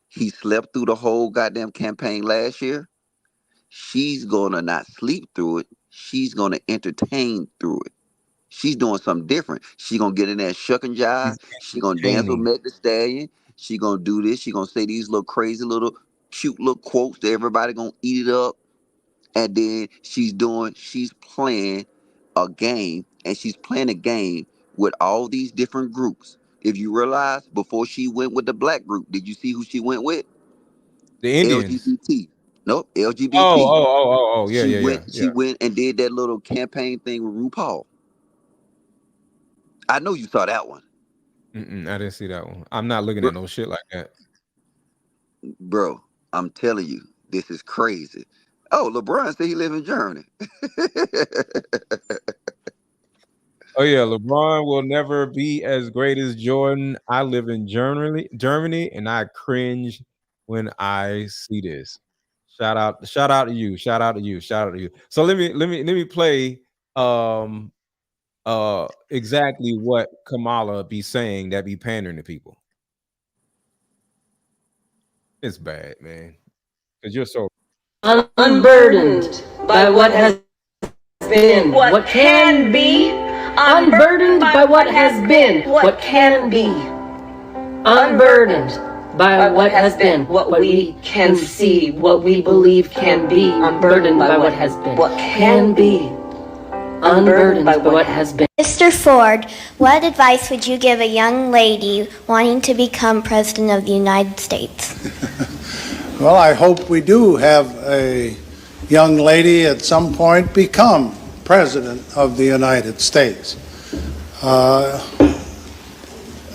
He slept through the whole goddamn campaign last year. She's gonna not sleep through it. She's gonna entertain through it. She's doing something different. She gonna get in there shuck and jive. She gonna dance with Meg the Stallion. She gonna do this. She gonna say these little crazy little cute little quotes that everybody gonna eat it up. And then she's playing a game, and she's playing a game with all these different groups. If you realize, before she went with the black group, did you see who she went with? The Indians. LGBT. Nope, LGBT. Oh, yeah, She went and did that little campaign thing with RuPaul. I know you saw that one. I didn't see that one. I'm not looking at no shit like that. Bro, I'm telling you, this is crazy. Oh, LeBron said he live in Germany. Oh yeah, LeBron will never be as great as Jordan. I live in Germany, and I cringe when I see this. Shout out to you. Shout out to you. So let me play exactly what Kamala be saying that be pandering to people. It's bad, man. Because you're so unburdened by what has been, what can be, unburdened by what has been, what can be, unburdened by what has been, what we can see, what we believe can be, unburdened by what has been, what can be, unburdened by what has been. Mr. Ford, what advice would you give a young lady wanting to become President of the United States? Well, I hope we do have a young lady at some point become President of the United States.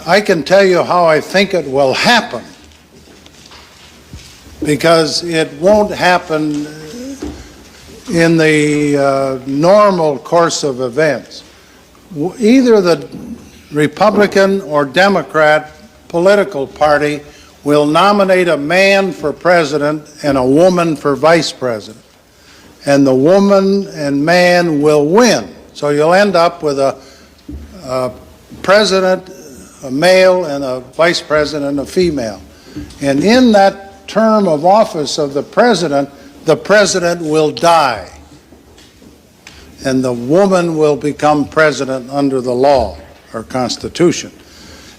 I can tell you how I think it will happen, because it won't happen in the normal course of events. Either the Republican or Democrat political party will nominate a man for president and a woman for vice president. And the woman and man will win. So you'll end up with a president, a male, and a vice president, a female. And in that term of office of the president will die. And the woman will become president under the law or Constitution.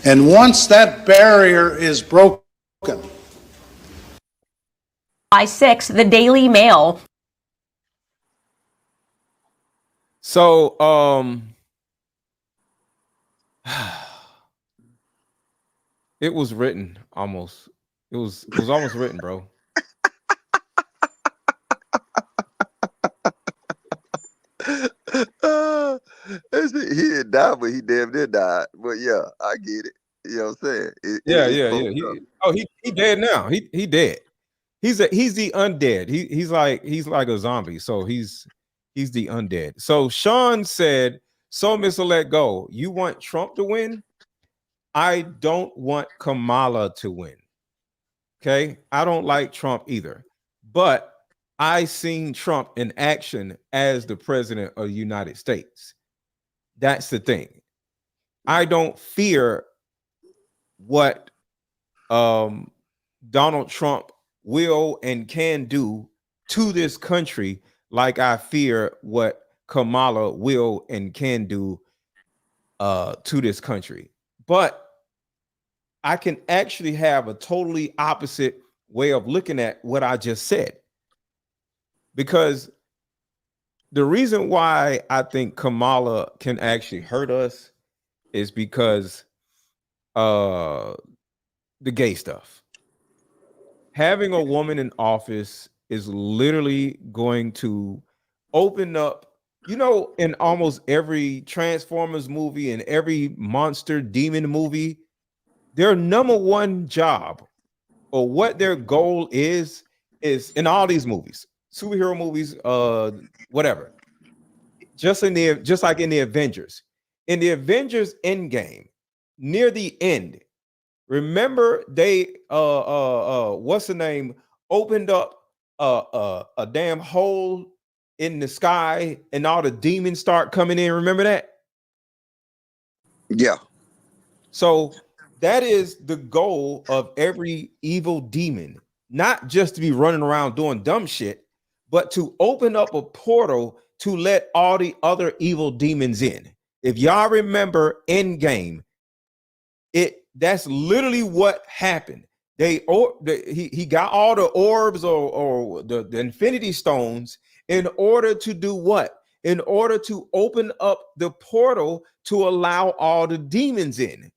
And once that barrier is broken, July 6th, the Daily Mail. So it was written almost. It was almost written, bro. He didn't die, but he damn near died. But yeah, I get it. You know what I'm saying? Yeah. He dead now. He dead. He's the undead. He's like a zombie. So he's the undead. So Sean said, "So Miss Let Go, you want Trump to win? I don't want Kamala to win. Okay, I don't like Trump either, but I seen Trump in action as the president of the United States. That's the thing. I don't fear what Donald Trump will and can do to this country like I fear what Kamala will and can do to this country. But I can actually have a totally opposite way of looking at what I just said. Because the reason why I think Kamala can actually hurt us is because the gay stuff. Having a woman in office is literally going to open up, in almost every Transformers movie and every monster demon movie, their number one job or what their goal is in all these movies, superhero movies, whatever, just like in the Avengers. In the Avengers Endgame, near the end, remember they what's the name, opened up a damn hole in the sky and all the demons start coming in. Remember that? Yeah. So that is the goal of every evil demon, not just to be running around doing dumb shit, but to open up a portal to let all the other evil demons in. If y'all remember Endgame, that's literally what happened. He got all the orbs or the Infinity Stones in order to do what? In order to open up the portal to allow all the demons in.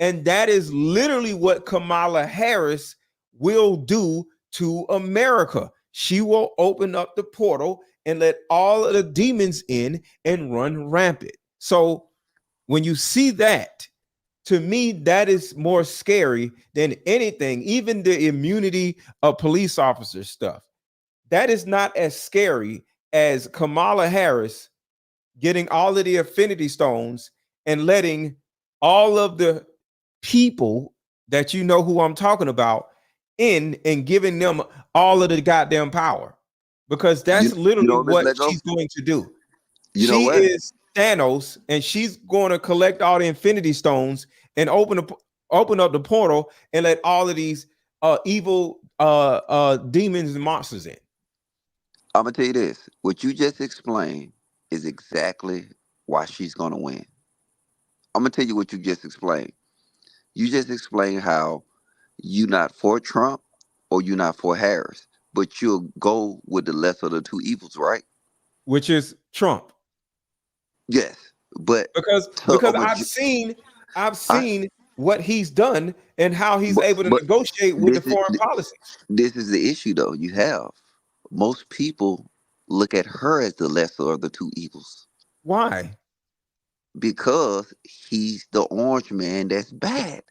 And that is literally what Kamala Harris will do to America. She will open up the portal and let all of the demons in and run rampant. So when you see that, to me, that is more scary than anything, even the immunity of police officers stuff. That is not as scary as Kamala Harris getting all of the Infinity Stones and letting all of the people that you know who I'm talking about in and giving them all of the goddamn power, because that's literally Miss what Lego? she's going to do. You know She what? is Thanos, and she's going to collect all the Infinity Stones and open up the portal and let all of these evil demons and monsters in. I'm gonna tell you this. What you just explained is exactly why she's gonna win. I'm gonna tell you what you just explained. You just explained how you not for Trump or you not for Harris, but you'll go with the lesser of the two evils, right? Which is Trump. Yes, but because to because a I've seen what he's done and how he's able to but negotiate with the this is foreign policies. this is the issue though. You have most people look at her as the lesser of the two evils Why? because he's the orange man that's bad.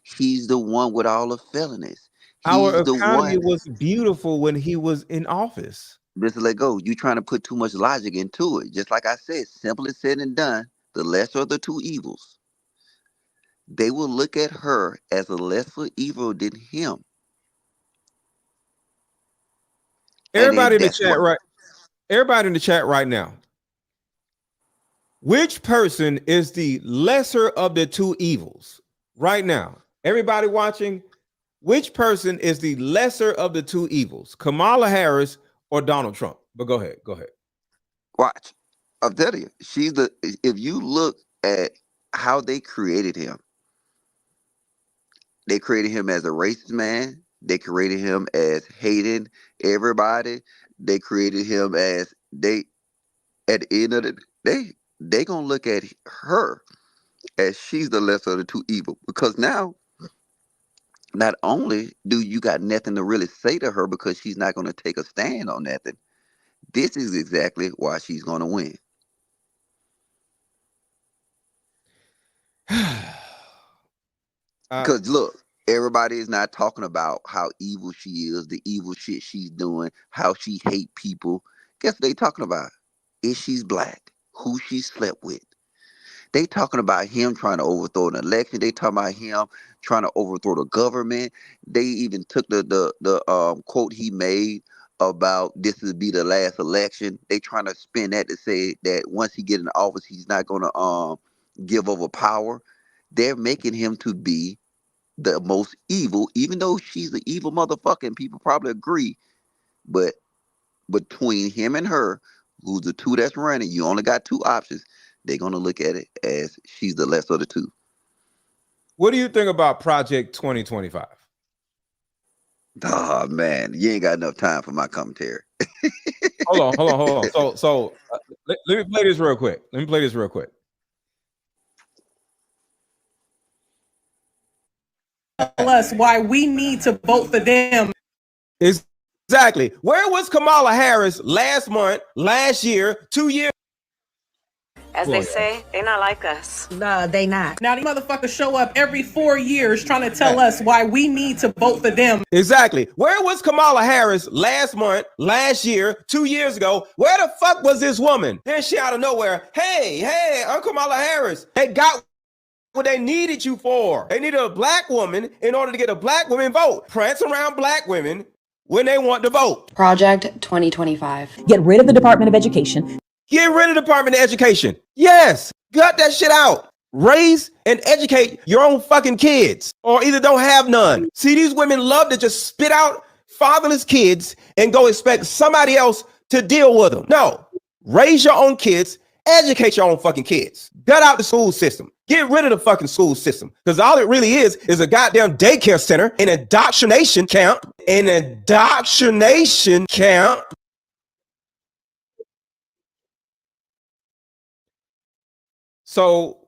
He's the one with all the felonies. Our He's the economy one. was beautiful when he was in office. Just let go. You trying to put too much logic into it. Just like I said, simply said and done. The lesser of the two evils. They will look at her as a lesser evil than him, and then Everybody in the that's chat what. right. Everybody in the chat right now. Which person is the lesser of the two evils right now? Everybody watching, which person is the lesser of the two evils? Kamala Harris or Donald Trump? But go ahead. Go ahead. Watch. I'm telling you, she's the. If you look at how they created him, they created him as a racist man. They created him as hating everybody. They created him as they. At the end of the day, they gonna look at her as she's the lesser of the two evil because now not only do you got nothing to really say to her because she's not going to take a stand on nothing, this is exactly why she's going to win. Because look, everybody is not talking about how evil she is, the evil shit she's doing, how she hate people. Guess what they talking about? Is she's black, who she slept with. They talking about him trying to overthrow an election. They talking about him trying to overthrow the government. They even took the quote he made about this would be the last election. They trying to spin that to say that once he get in office, he's not gonna give over power. They're making him to be the most evil, even though she's an evil motherfucker, and people probably agree. But between him and her, who's the two that's running, you only got two options. They're gonna look at it as she's the lesser of the two. What do you think about Project 2025? Oh man, you ain't got enough time for my commentary. hold on. So let me play this real quick. Tell us why we need to vote for them. Exactly. Where was Kamala Harris last month, last year, 2 years? As they say, they not like us. Nah, they not. Now these motherfuckers show up every 4 years trying to tell us why we need to vote for them. Exactly. Where was Kamala Harris last month, last year, 2 years ago? Where the fuck was this woman? Then she out of nowhere. Hey, I'm Kamala Harris. They got what they needed you for. They needed a black woman in order to get a black woman vote. Prance around black women when they want to vote. Project 2025. Get rid of the Department of Education. Get rid of the Department of Education. Yes, gut that shit out. Raise and educate your own fucking kids, or either don't have none. See, these women love to just spit out fatherless kids and go expect somebody else to deal with them. No, raise your own kids, educate your own fucking kids. Gut out the school system. Get rid of the fucking school system, because all it really is a goddamn daycare center, an indoctrination camp, So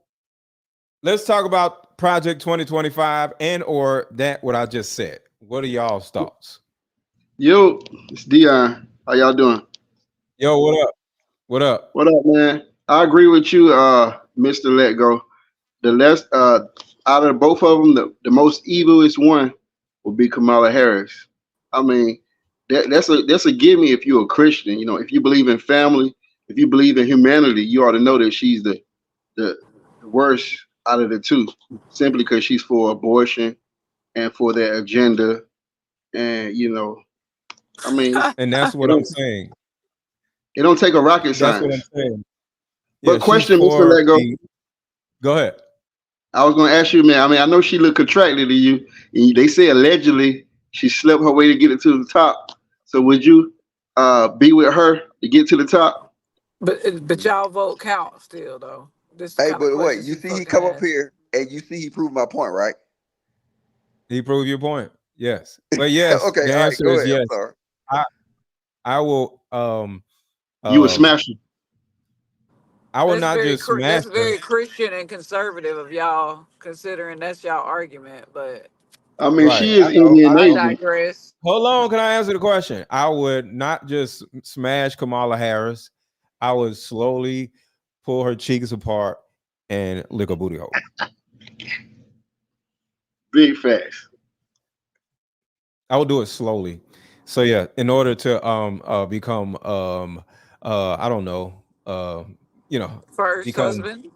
let's talk about Project 2025 and or that what I just said. What are y'all's thoughts? Yo, it's Dion. How y'all doing? Yo, what up? What up? What up, man? I agree with you, Mr. Let Go. The less out of both of them, the most evilest one will be Kamala Harris. I mean, that's a gimme if you're a Christian. You know, if you believe in family, if you believe in humanity, you ought to know that she's the worst out of the two, simply because she's for abortion and for their agenda. And you know, I mean, and that's what I'm saying. It don't take a rocket science. That's what I'm saying. Yeah, but question, Mr. Let Go. Go ahead. I was going to ask you, man. I mean, I know she looked attractive to you, and they say allegedly she slept her way to get it to the top. So would you be with her to get to the top? But y'all vote count still though. Hey, but wait, you see he come up here and you see he proved my point, right? He proved your point. Yes. But yes, okay, the answer go is ahead. yes. I'm sorry. I will you would smash him. I will not just smash That's very Christian and conservative of y'all, considering that's y'all argument. But I mean, she is Indian. I digress. Hold on, can I answer the question? I would not just smash Kamala Harris. I would slowly pull her cheeks apart and lick her booty hole. Big facts. I will do it slowly. So yeah, in order to become I don't know, you know, First husband.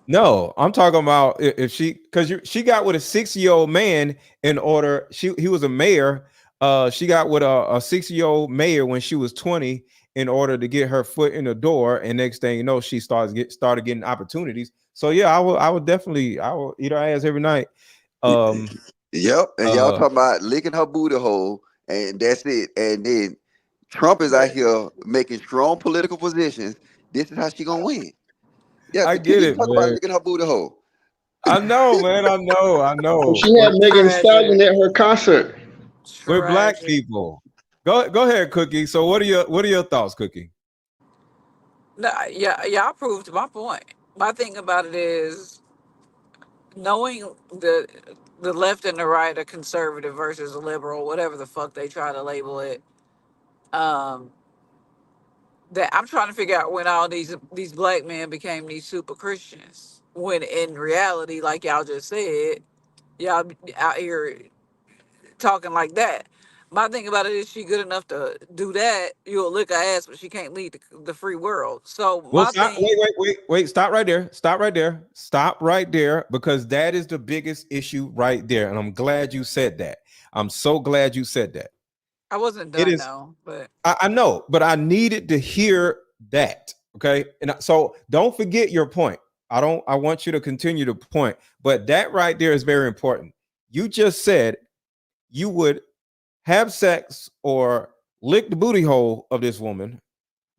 No, I'm talking about if she got with a 6-year-old man in order. He was a mayor. She got with a 6-year-old mayor when she was 20 in order to get her foot in the door. And next thing you know, she started getting opportunities. So yeah, I will eat her ass every night. Yep, and y'all talking about licking her booty hole, and that's it. And then Trump is out here making strong political positions. This is how she gonna win. Yeah, I get it, talk man. about licking her booty hole. I know, man. I know. She had Megan Thee Stallion at her concert. We're black people. Go ahead, Cookie. So what are your thoughts, Cookie? No, yeah, y'all proved my point. My thing about it is knowing the left and the right, a conservative versus a liberal, whatever the fuck they try to label it. That I'm trying to figure out when all these black men became these super Christians. When in reality, like y'all just said, y'all out here talking like that. My thing about it is she good enough to do that. You'll lick her ass, but she can't lead the free world. So Wait, stop right there, because that is the biggest issue right there. And I'm glad you said that. I'm so glad you said that. I wasn't done though, but I know, but I needed to hear that. Okay. And so don't forget your point. I want you to continue to point, but that right there is very important. You just said you would have sex or lick the booty hole of this woman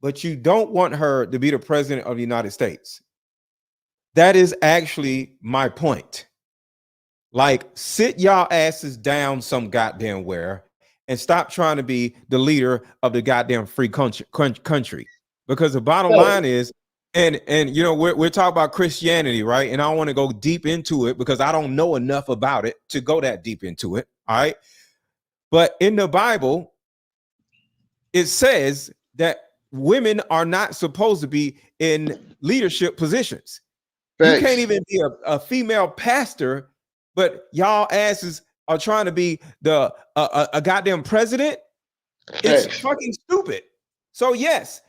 but you don't want her to be the president of the United States. That is actually my point. Like, sit y'all asses down some goddamn where and stop trying to be the leader of the goddamn free country. Because the bottom line is, and you know, we're talking about Christianity, right? And I don't want to go deep into it because I don't know enough about it to go that deep into it. All right. But in the Bible, it says that women are not supposed to be in leadership positions. You can't even be a female pastor, but y'all asses are trying to be the a goddamn president. It's fucking stupid. So yes,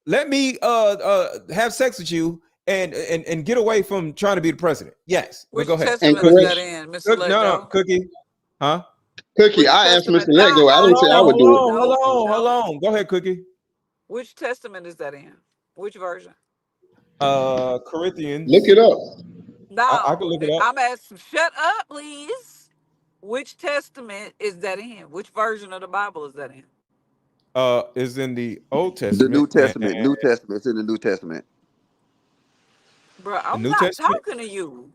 let me have sex with you and get away from trying to be the president. Yes, but Which go ahead. testament is that in, Mr. No, Lego? Cookie, huh? Cookie, I asked Mr. Lego. I didn't say I would do it. Hold on. Go ahead, Cookie. Which testament is that in? Which version? Corinthians. Look it up. No, I can look it up. I'm asking. Shut up, please. Which testament is that in? Which version of the Bible is that in? Is in the Old The Testament. New Testament. New Testament. It's in the New Testament. Bro, The I'm New not Testament. talking to you.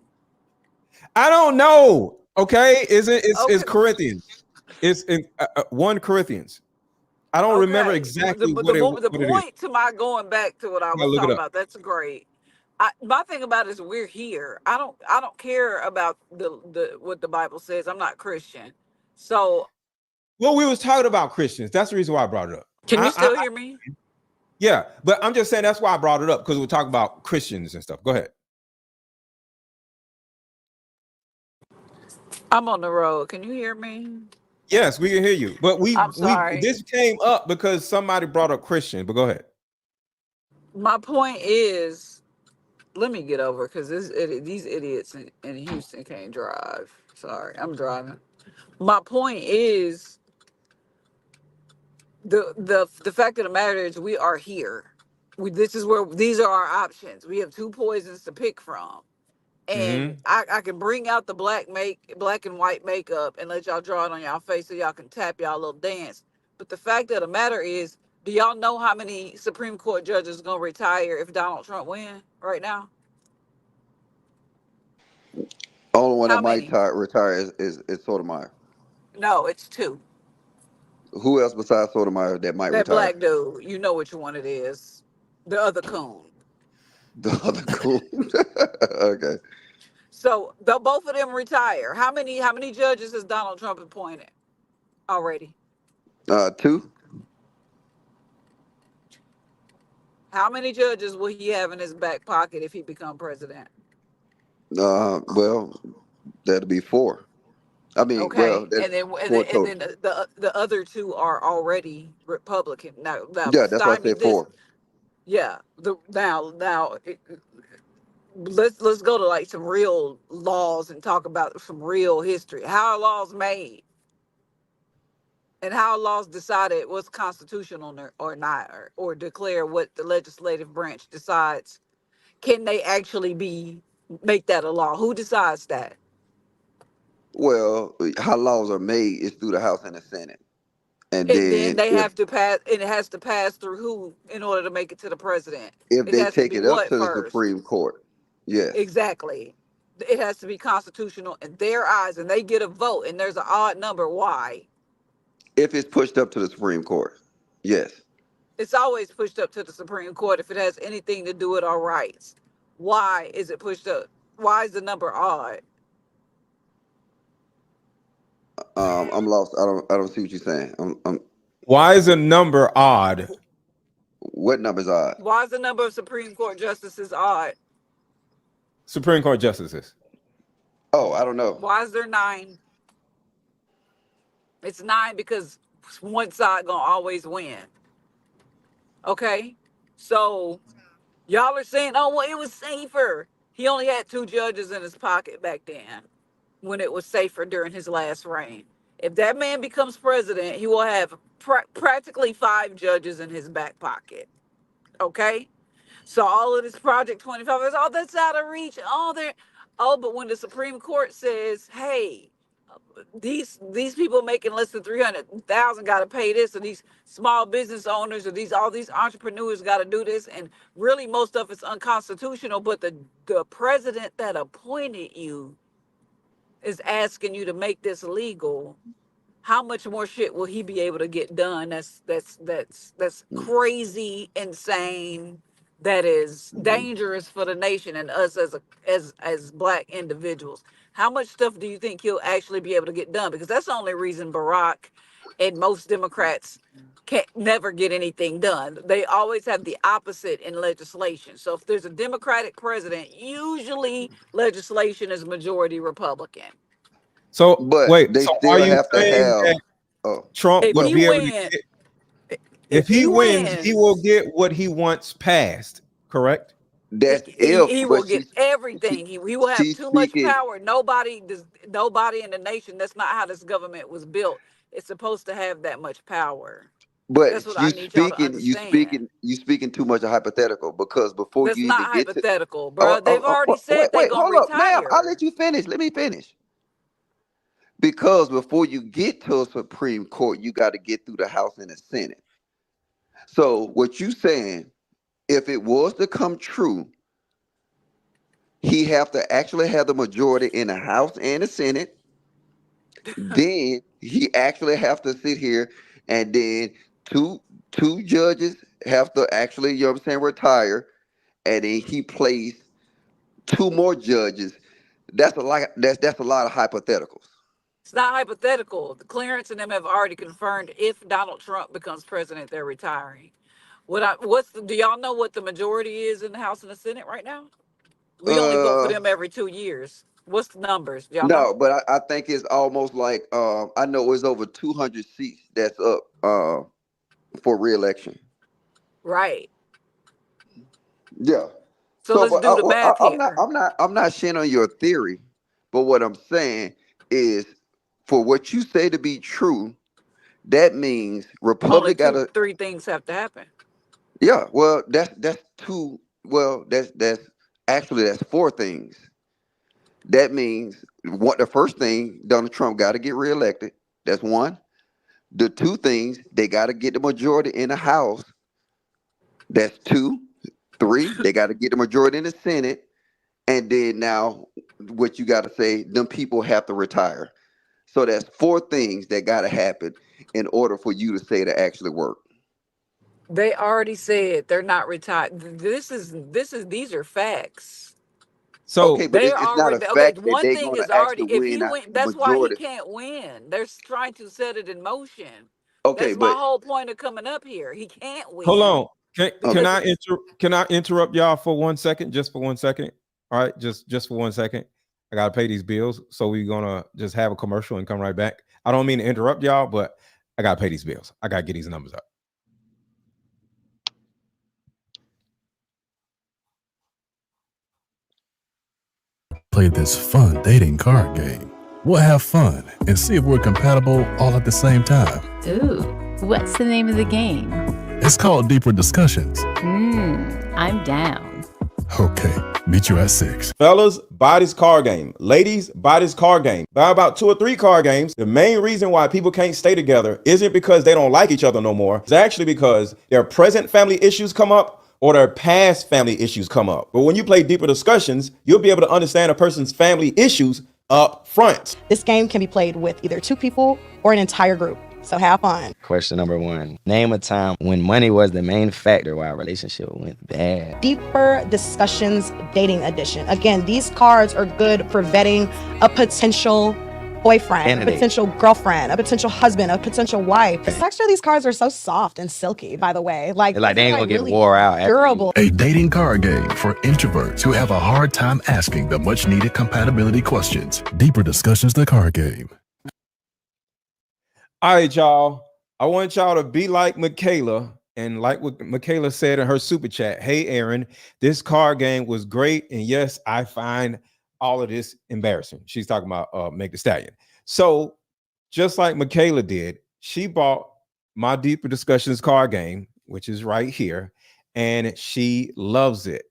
I don't know. Okay, it's Okay. Corinthians. It's in 1 Corinthians. I don't remember Okay. exactly The what it is. point to my going back to what I I gotta was look it talking up. about, that's great. My thing about it is we're here. I don't care about the what the Bible says. I'm not Christian. So Well, we was talking about Christians. That's the reason why I brought it up. can you still hear me? Yeah, but I'm just saying that's why I brought it up because we're talking about Christians and stuff. Go ahead. I'm on the road. Can you hear me? Yes, we can hear you. But I'm sorry. this came up because somebody brought up Christian. But go ahead. My point is, let me get over because these idiots in Houston can't drive. Sorry, I'm driving. My point is the fact of the matter is we are here. This is where these are our options. We have two poisons to pick from, and I can bring out the black and white makeup and let y'all draw it on y'all face so y'all can tap y'all little dance. But the fact of the matter is, do y'all know how many Supreme Court judges are gonna retire if Donald Trump win right now? Only one How that might many? retire is Sotomayor. No, it's two. Who else besides Sotomayor that might That retire? black dude, you know which one it is. The other coon. The other cool. Okay. So both of them retire. How many judges has Donald Trump appointed already? 2. How many judges will he have in his back pocket if he become president? Well, that'll be 4. I mean, well, Okay, that's and then and 4 then, and total. then the other two are already Republican. Now Yeah, that's why I stymie said this. 4. Yeah. Let's go to like some real laws and talk about some real history. How are laws made? And how laws decided what's constitutional or not, or declare what the legislative branch decides. Can they actually make that a law? Who decides that? Well, how laws are made is through the House and the Senate, and And then then they have to pass, and it has to pass through who in order to make it to the president? if It they has to take be it up what to the first? Supreme Court, yes. Exactly. It has to be constitutional in their eyes, and they get a vote, and there's an odd number. Why? If it's pushed up to the Supreme Court, yes. It's always pushed up to the Supreme Court if it has anything to do with our rights. Why is it pushed up? Why is the number odd? I'm lost. I don't see what you're saying. Why is a number odd? What number's odd? Why is the number of Supreme Court justices odd? Supreme Court justices. Oh, I don't know. Why is there 9? It's 9 because one side gonna always win. Okay, so y'all are saying, "Oh, well, it was safer." He only had 2 judges in his pocket back then, when it was safer during his last reign. If that man becomes president, he will have practically 5 judges in his back pocket. Okay, so all of this Project 25 is, oh, that's out of reach. Oh, but when the Supreme Court says, "Hey, these people making less than 300,000 got to pay this, and these small business owners or all these entrepreneurs got to do this, and really most of it's unconstitutional. But the president that appointed you is asking you to make this legal. How much more shit will he be able to get done? That's crazy, insane. That is dangerous for the nation and us as black individuals. How much stuff do you think he'll actually be able to get done? Because that's the only reason Barack and most Democrats can't never get anything done. They always have the opposite in legislation. So if there's a Democratic president, usually legislation is majority Republican. So But wait, they so are still you have to saying have. that Oh, Trump If would he be able to wins, get, if if he he wins, he will wins, get what he wants passed, correct? that's he, if. he will But get everything. He will have she's too much speaking. power. Nobody in the nation. That's not how this government was built. It's supposed to have that much power. That's But what I need y'all to understand. you speaking too much of hypothetical because before That's you not even get to. hypothetical, bro. They've already said they Wait, gonna hold up, ma'am. I'll retire. let you finish. Let me finish. Because before you get to a Supreme Court, you got to get through the House and the Senate. So what you saying, if it was to come true, he have to actually have the majority in the House and the Senate. Then he actually have to sit here, and then two judges have to actually, you know what I'm saying, retire, and then he placed two more judges. That's a lot. That's a lot of hypotheticals. It's not hypothetical. The Clarence and them have already confirmed if Donald Trump becomes president, they're retiring. Do y'all know what the majority is in the House and the Senate right now? We only vote for Uh, them every 2 years. What's the numbers? Do y'all know? no, but I think it's almost like I know it's over 200 seats that's up for reelection. Right. Yeah. So So, let's but do the math here. I'm not shitting on your theory, but what I'm saying is, for what you say to be true, that means Only Republic got two, to. three things have to happen. Yeah. Well, that's two. Well, that's actually that's four things. That means what the first thing, Donald Trump got to get reelected. That's one. The two things, they got to get the majority in the House. That's two. Three, they got to get the majority in the Senate. And then now, what you got to say, them people have to retire. So that's four things that got to happen in order for you to say to actually work. They already said they're not retired. These are facts. Okay, So but They it's not a already okay. fact that One they're thing going is to actually already if win he out went. the That's why he majority. can't win. They're trying to set it in motion. Okay, That's my but whole point of coming up here. He can't hold win on. Can because I can I interrupt y'all for 1 second? Just for 1 second. All right, just for 1 second. I gotta pay these bills. So we're gonna just have a commercial and come right back. I don't mean to interrupt y'all, but I gotta pay these bills. I gotta get these numbers up. Play this fun dating card game. We'll have fun and see if we're compatible all at the same time. Ooh, what's the name of the game? It's called Deeper Discussions. I'm down. Okay, meet you at 6. Fellas, buy this card game. Ladies, buy this card game. Buy about 2 or 3 card games. The main reason why people can't stay together isn't because they don't like each other no more. It's actually because their present family issues come up or their past family issues come up. But when you play Deeper Discussions, you'll be able to understand a person's family issues up front. This game can be played with either 2 people or an entire group. So have fun. Question number 1. Name a time when money was the main factor why a relationship went bad. Deeper Discussions Dating Edition. Again, these cards are good for vetting a potential boyfriend, Candidate. a potential girlfriend, a potential husband, a potential wife. The texture of these cards are so soft and silky, by the way. Like They ain't gonna get really wore out. durable. A dating card game for introverts who have a hard time asking the much needed compatibility questions. Deeper Discussions, the card game. All right, y'all. I want y'all to be like Michaela, and like what Michaela said in her super chat. Hey, Aaron, this card game was great, and yes, I find all of this embarrassing. She's talking about Meg the Stallion. So, just like Michaela did, she bought my Deeper Discussions card game, which is right here, and she loves it.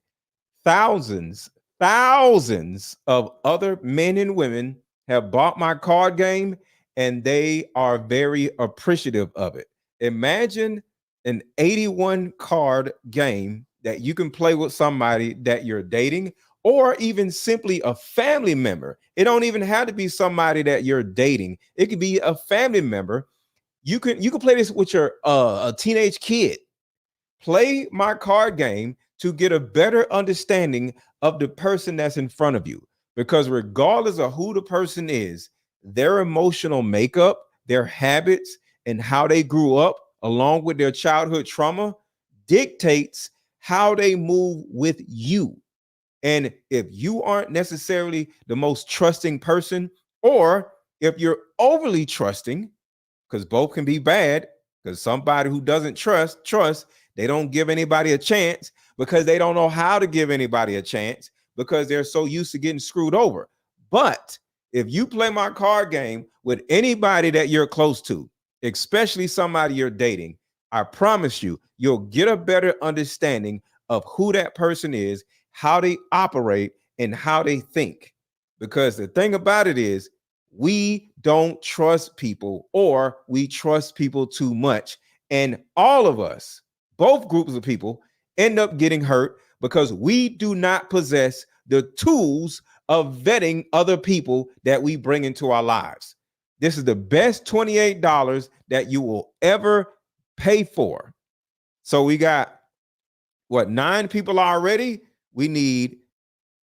Thousands of other men and women have bought my card game, and they are very appreciative of it. Imagine an 81 card game that you can play with somebody that you're dating, or even simply a family member. It don't even have to be somebody that you're dating. It could be a family member. You can play this with your a teenage kid. Play my card game to get a better understanding of the person that's in front of you. Because regardless of who the person is, their emotional makeup, their habits, and how they grew up, along with their childhood trauma, dictates how they move with you. And if you aren't necessarily the most trusting person, or if you're overly trusting, because both can be bad, because somebody who doesn't trust, they don't give anybody a chance because they don't know how to give anybody a chance because they're so used to getting screwed over. But if you play my card game with anybody that you're close to, especially somebody you're dating, I promise you, you'll get a better understanding of who that person is, how they operate, and how they think. Because the thing about it is, we don't trust people, or we trust people too much. And all of us, both groups of people, end up getting hurt because we do not possess the tools of vetting other people that we bring into our lives. This is the best $28 that you will ever pay for. So we got, what, 9 people already? We need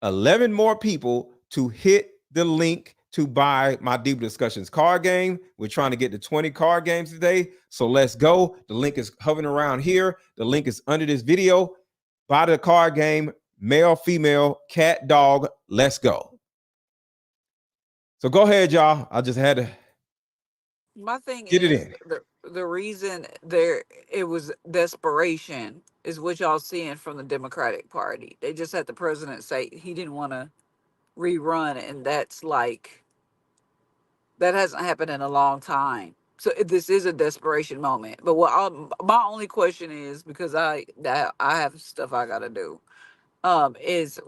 11 more people to hit the link to buy my Deep Discussions card game. We're trying to get to 20 card games today. So let's go. The link is hovering around here. The link is under this video. Buy the card game, male, female, cat, dog. Let's go. So go ahead, y'all. I just had to My thing get it is in. the reason there it was desperation is what y'all seeing from the Democratic Party. They just had the president say he didn't want to rerun, and that's like that hasn't happened in a long time. So this is a desperation moment. But my only question is, because I have stuff I gotta do, is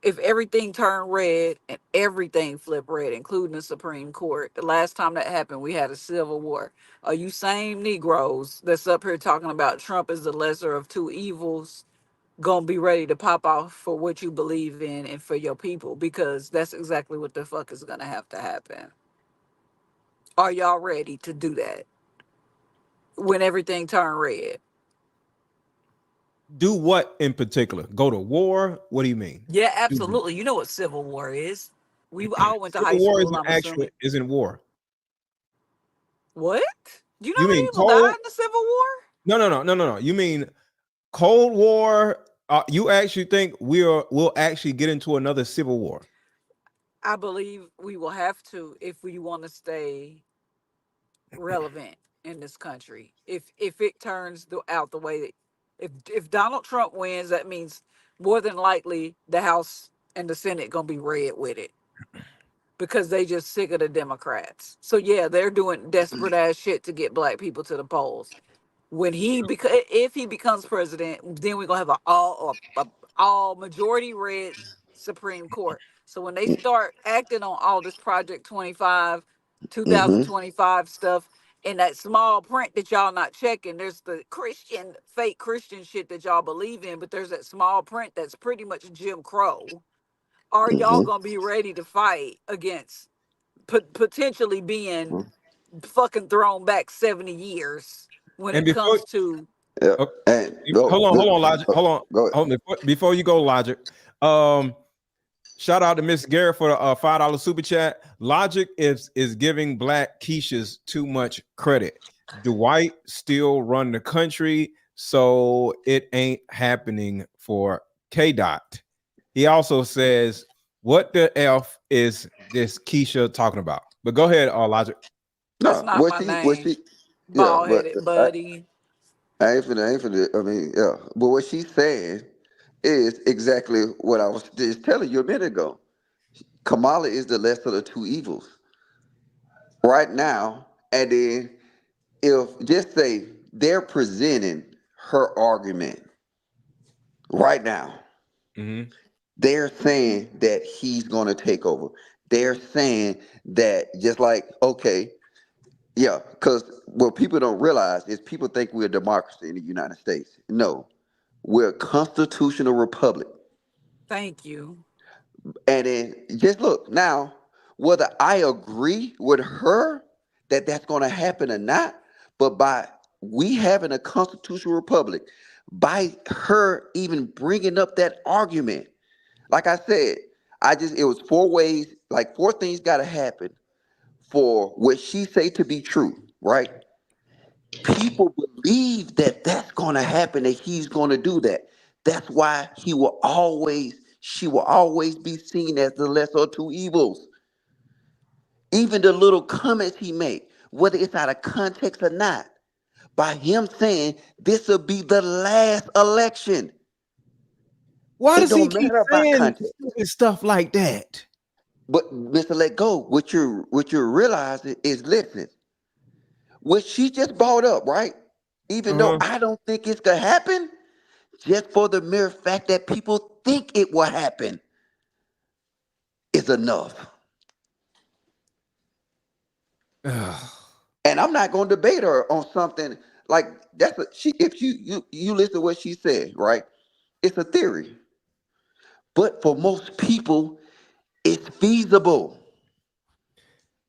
if everything turned red and everything flipped red, including the Supreme Court. The last time that happened, we had a civil war. Are you same Negroes that's up here talking about Trump is the lesser of two evils gonna be ready to pop off for what you believe in and for your people? Because that's exactly what the fuck is gonna have to happen. Are y'all ready to do that when everything turned red? Do what in particular? Go to war? What do you mean? Yeah, absolutely. You know what civil war is. We all went to high Civil war school, isn't I'm actually assuming. isn't war. What? Do you know You how many mean people died cold? in the Civil War? No. You mean Cold War? You actually think we'll actually get into another civil war? I believe we will have to if we want to stay relevant in this country. If it turns out the way that if Donald Trump wins, that means more than likely the House and the Senate gonna be red with it because they just sick of the Democrats. So yeah, they're doing desperate ass shit to get black people to the polls. When if he becomes president, then we're gonna have all majority red Supreme Court. So when they start acting on all this Project 25, Mm-hmm. 2025 stuff, in that small print that y'all not checking, there's the fake Christian shit that y'all believe in, but there's that small print that's pretty much Jim Crow. Are y'all Mm-hmm. gonna be ready to fight against potentially being fucking thrown back 70 years when And it before, comes to Yeah. okay, And hold on, Logic. Hold on, go ahead. before you go, Logic. Shout out to Miss Garrett for the $5 super chat. Logic is giving Black Keishas too much credit. Dwight still run the country, so it ain't happening for K Dot. He also says, "What the f is this Keisha talking about?" But go ahead, Logic. that's No, not my what name, she, yeah, bald but headed buddy. I ain't finna, I mean, yeah. But what she's saying is exactly what I was just telling you a minute ago. Kamala is the lesser of the two evils right now. And then if just say they're presenting her argument right now, Mm-hmm. they're saying that he's going to take over. they're saying that just like, okay, yeah, because what people don't realize is people think we're a democracy in the United States. No, we're a constitutional republic. Thank you. And then just look now, whether I agree with her that that's going to happen or not, but by we having a constitutional republic, by her even bringing up that argument, like I said, it was four ways, like four things got to happen for what she say to be true, right? People believe that that's going to happen, that he's going to do that. That's why she will always be seen as the lesser of two evils. Even the little comments he make, whether it's out of context or not, by him saying this will be the last election. Why It does he don't keep matter about saying context. stupid stuff like that? But Mr. Let Go, what you're realizing is, listen, what she just brought up, right? Even though I don't think it's gonna happen, just for the mere fact that people think it will happen is enough. And I'm not gonna debate her on something like that's a, she. If you listen to what she said, right? It's a theory, but for most people, it's feasible.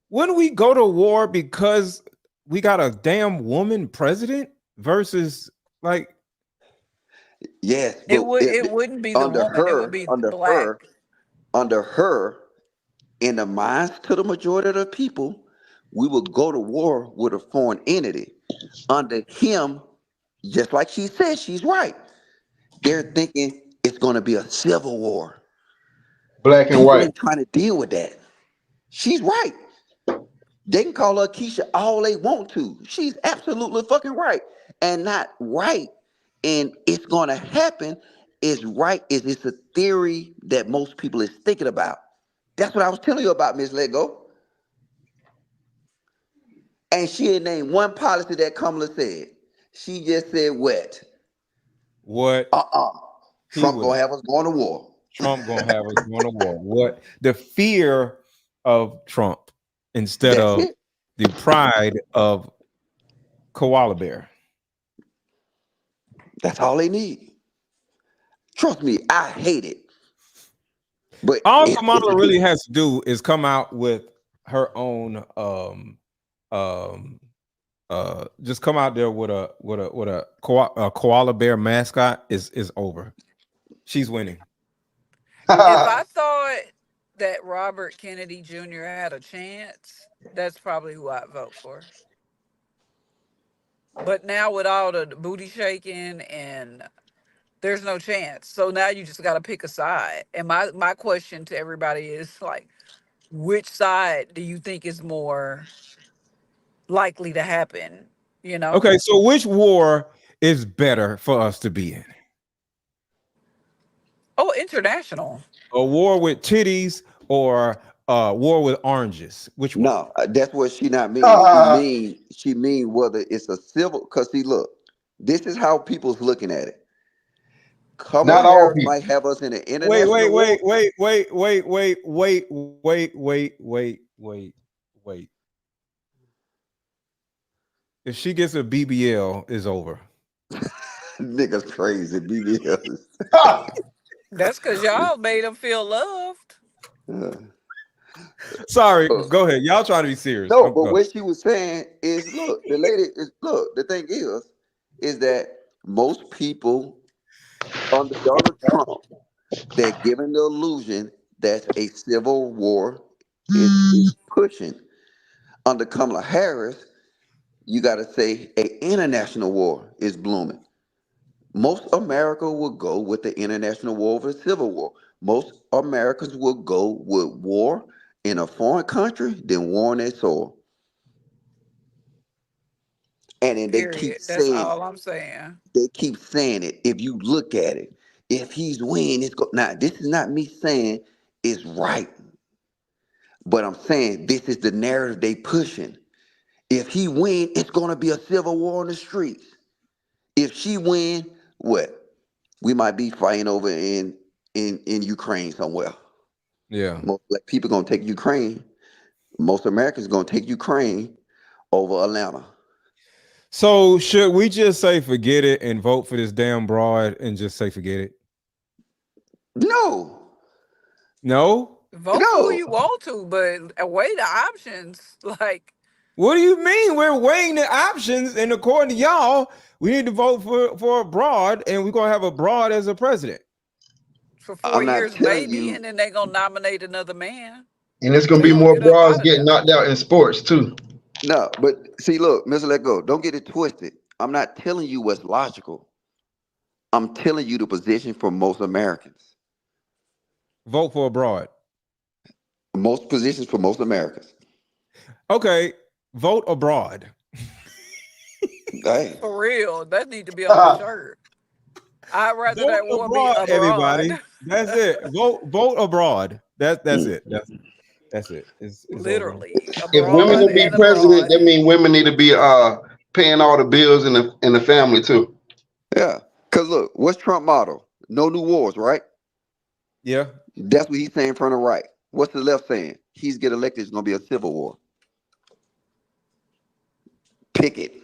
Wouldn't we go to war because we got a damn woman president versus like? Yes, It but would. It wouldn't be the woman. It would be black. under her, in the minds to the majority of the people, we would go to war with a foreign entity. Under him, just like she said, she's right. They're thinking it's going to be a civil war. Black and People white. ain't trying to deal with that. She's right. They can call her Keisha all they want to. She's absolutely fucking right. And not right. And it's going to happen is right. Is it's a theory that most people is thinking about. That's what I was telling you about, Miss Lego. And she had named one policy that Kamala said. She just said what? What? Trump gonna have us going to war. Trump gonna have us going to war. What? The fear of Trump instead of the pride of koala bear. That's all they need. Trust me, I hate it. But all Kamala really has to do is come out with her own just come out there with a koala bear mascot is over. She's winning. If I thought that Robert Kennedy Jr. had a chance, that's probably who I'd vote for. But now with all the booty shaking and there's no chance. So now you just got to pick a side. And my question to everybody is like, which side do you think is more likely to happen? You know? Okay, so which war is better for us to be in? Oh, international. A war with titties or a war with oranges? Which one? No, that's what she not mean. She mean whether it's a civil. Cause see, look, this is how people's looking at it. Kamala Harris might have us in an international war. Wait. If she gets a BBL, it's over. Niggas crazy, BBL. That's because y'all made them feel loved. Sorry, go ahead. Y'all trying to be serious. No, but what she was saying is, look, the thing is that most people under Donald Trump, they're given the illusion that a civil war is pushing. Under Kamala Harris, you got to say an international war is blooming. Most America will go with the international war over the civil war. Most Americans will go with war in a foreign country than war on their soil. And then they keep That's saying all I'm saying. They keep saying it. If you look at it, if he's winning, it's now. This is not me saying it's right, but I'm saying this is the narrative they pushing. If he win, it's gonna be a civil war on the streets. If she win, what? We might be fighting over in Ukraine somewhere. Yeah. Most black people gonna take Ukraine. Most Americans gonna take Ukraine over Atlanta. So should we just say forget it and vote for this damn broad and just say forget it? No. No? Vote for who you want to, but weigh the options. Like, What do you mean? We're weighing the options, and according to y'all, we need to vote for a broad, and we're gonna have a broad as a president. for 4 I'm not years, telling maybe, you. and then they gonna nominate another man. And it's gonna They be gonna more get up bras out of getting there. knocked out in sports too. No, but see, look, Mr. Let Go, don't get it twisted. I'm not telling you what's logical. I'm telling you the position for most Americans. Vote for a broad. Most positions for most Americans. Okay, vote abroad. Hey. For real, that need to be on a shirt. I'd rather Vote that war be abroad, abroad. everybody. That's it. Vote abroad. That's it. That's it. It's over. Literally If women abroad to be and president, abroad. that means women need to be paying all the bills in the family too. Yeah. Cause look, what's Trump motto? No new wars, right? Yeah. That's what he's saying from the right. What's the left saying? He's get elected, it's gonna be a civil war. Pick it.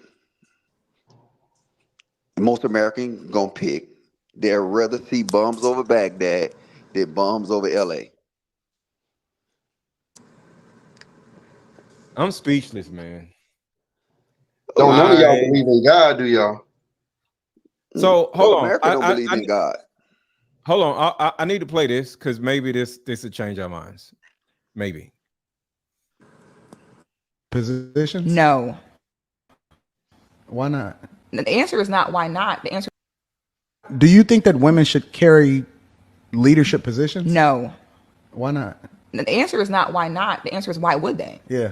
Most Americans gonna pick. They'd rather see bombs over Baghdad than bombs over LA. I'm speechless, man. Don't none of y'all I believe in God, do y'all? so Well, hold on. America don't believe in God. Hold on. I need to play this because maybe this will change our minds. Maybe. Positions? No. Why not? The answer is not why not. The answer Do you think that women should carry leadership positions? no. Why not? The answer is not why not. The answer is why would they? Yeah.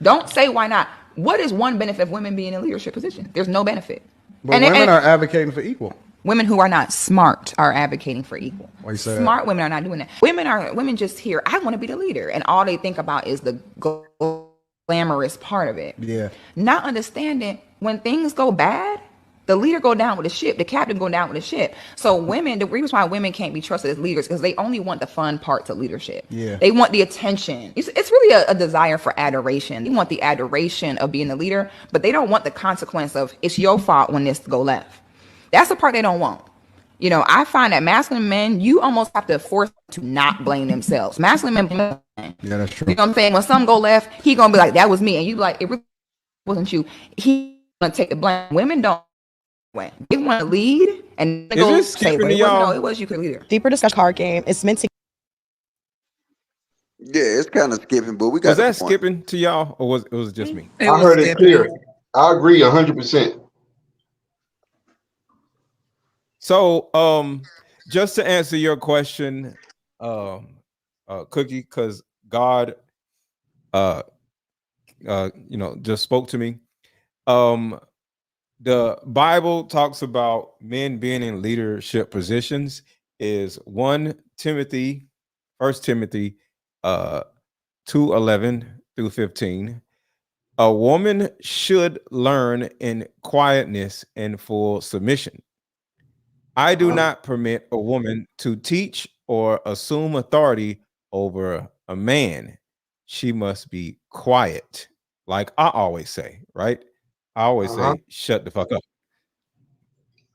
Don't say why not. What is one benefit of women being in a leadership position? There's no benefit. But women are advocating for equal. Women who are not smart are advocating for equal. Why you say Smart women are not doing that. Women just hear, I want to be the leader, and all they think about is the glamorous part of it. Yeah. Not understanding when things go bad, the leader go down with the ship, the captain go down with the ship. So women, the reason why women can't be trusted as leaders because they only want the fun parts of leadership. Yeah. They want the attention. It's really a desire for adoration. They want the adoration of being the leader, but they don't want the consequence of it's your fault when this go left. That's the part they don't want. You know, I find that masculine men, you almost have to force them to not blame themselves. Masculine men blame. Yeah, that's true. You know what I'm saying? When something go left, he gonna be like, that was me. And you be like, it really wasn't you. He gonna take the blame. Women don't. They want to lead and they Is go it say, skipping well, to it wasn't, y'all? no, it was you could leader. Deeper discussion card game. It's meant to. Yeah, it's kind of skipping, but we got Was the that point. skipping to y'all, or was it just me? It I was heard it skipping. clear. I agree 100%. So, just to answer your question, Cookie, because God, just spoke to me. The Bible talks about men being in leadership positions is 1 Timothy, 1 Timothy 2:11 through 15. A woman should learn in quietness and full submission. I do not permit a woman to teach or assume authority over a man. She must be quiet, like I always say, right? I always say, shut the fuck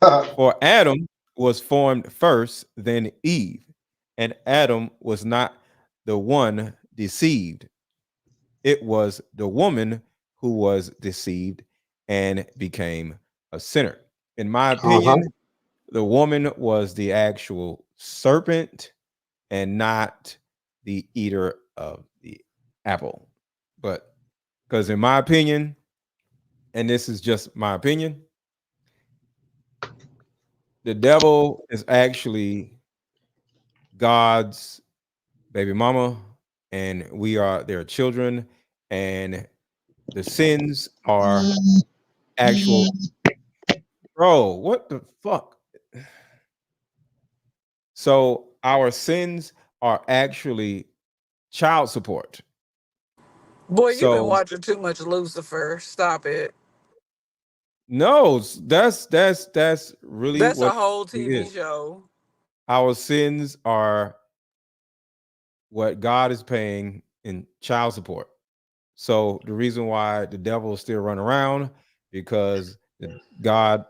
up. For Adam was formed first, then Eve, and Adam was not the one deceived. It was the woman who was deceived and became a sinner. In my opinion, the woman was the actual serpent and not the eater of the apple. But because in my opinion, and this is just my opinion, the devil is actually God's baby mama, and we are their children, and the sins are actual. Bro, what the fuck? So our sins are actually child support. Boy, you've been So watching too much Lucifer. Stop it. no, that's really That's a what whole it TV is. show. Our sins are what God is paying in child support. So the reason why the devil still run around because God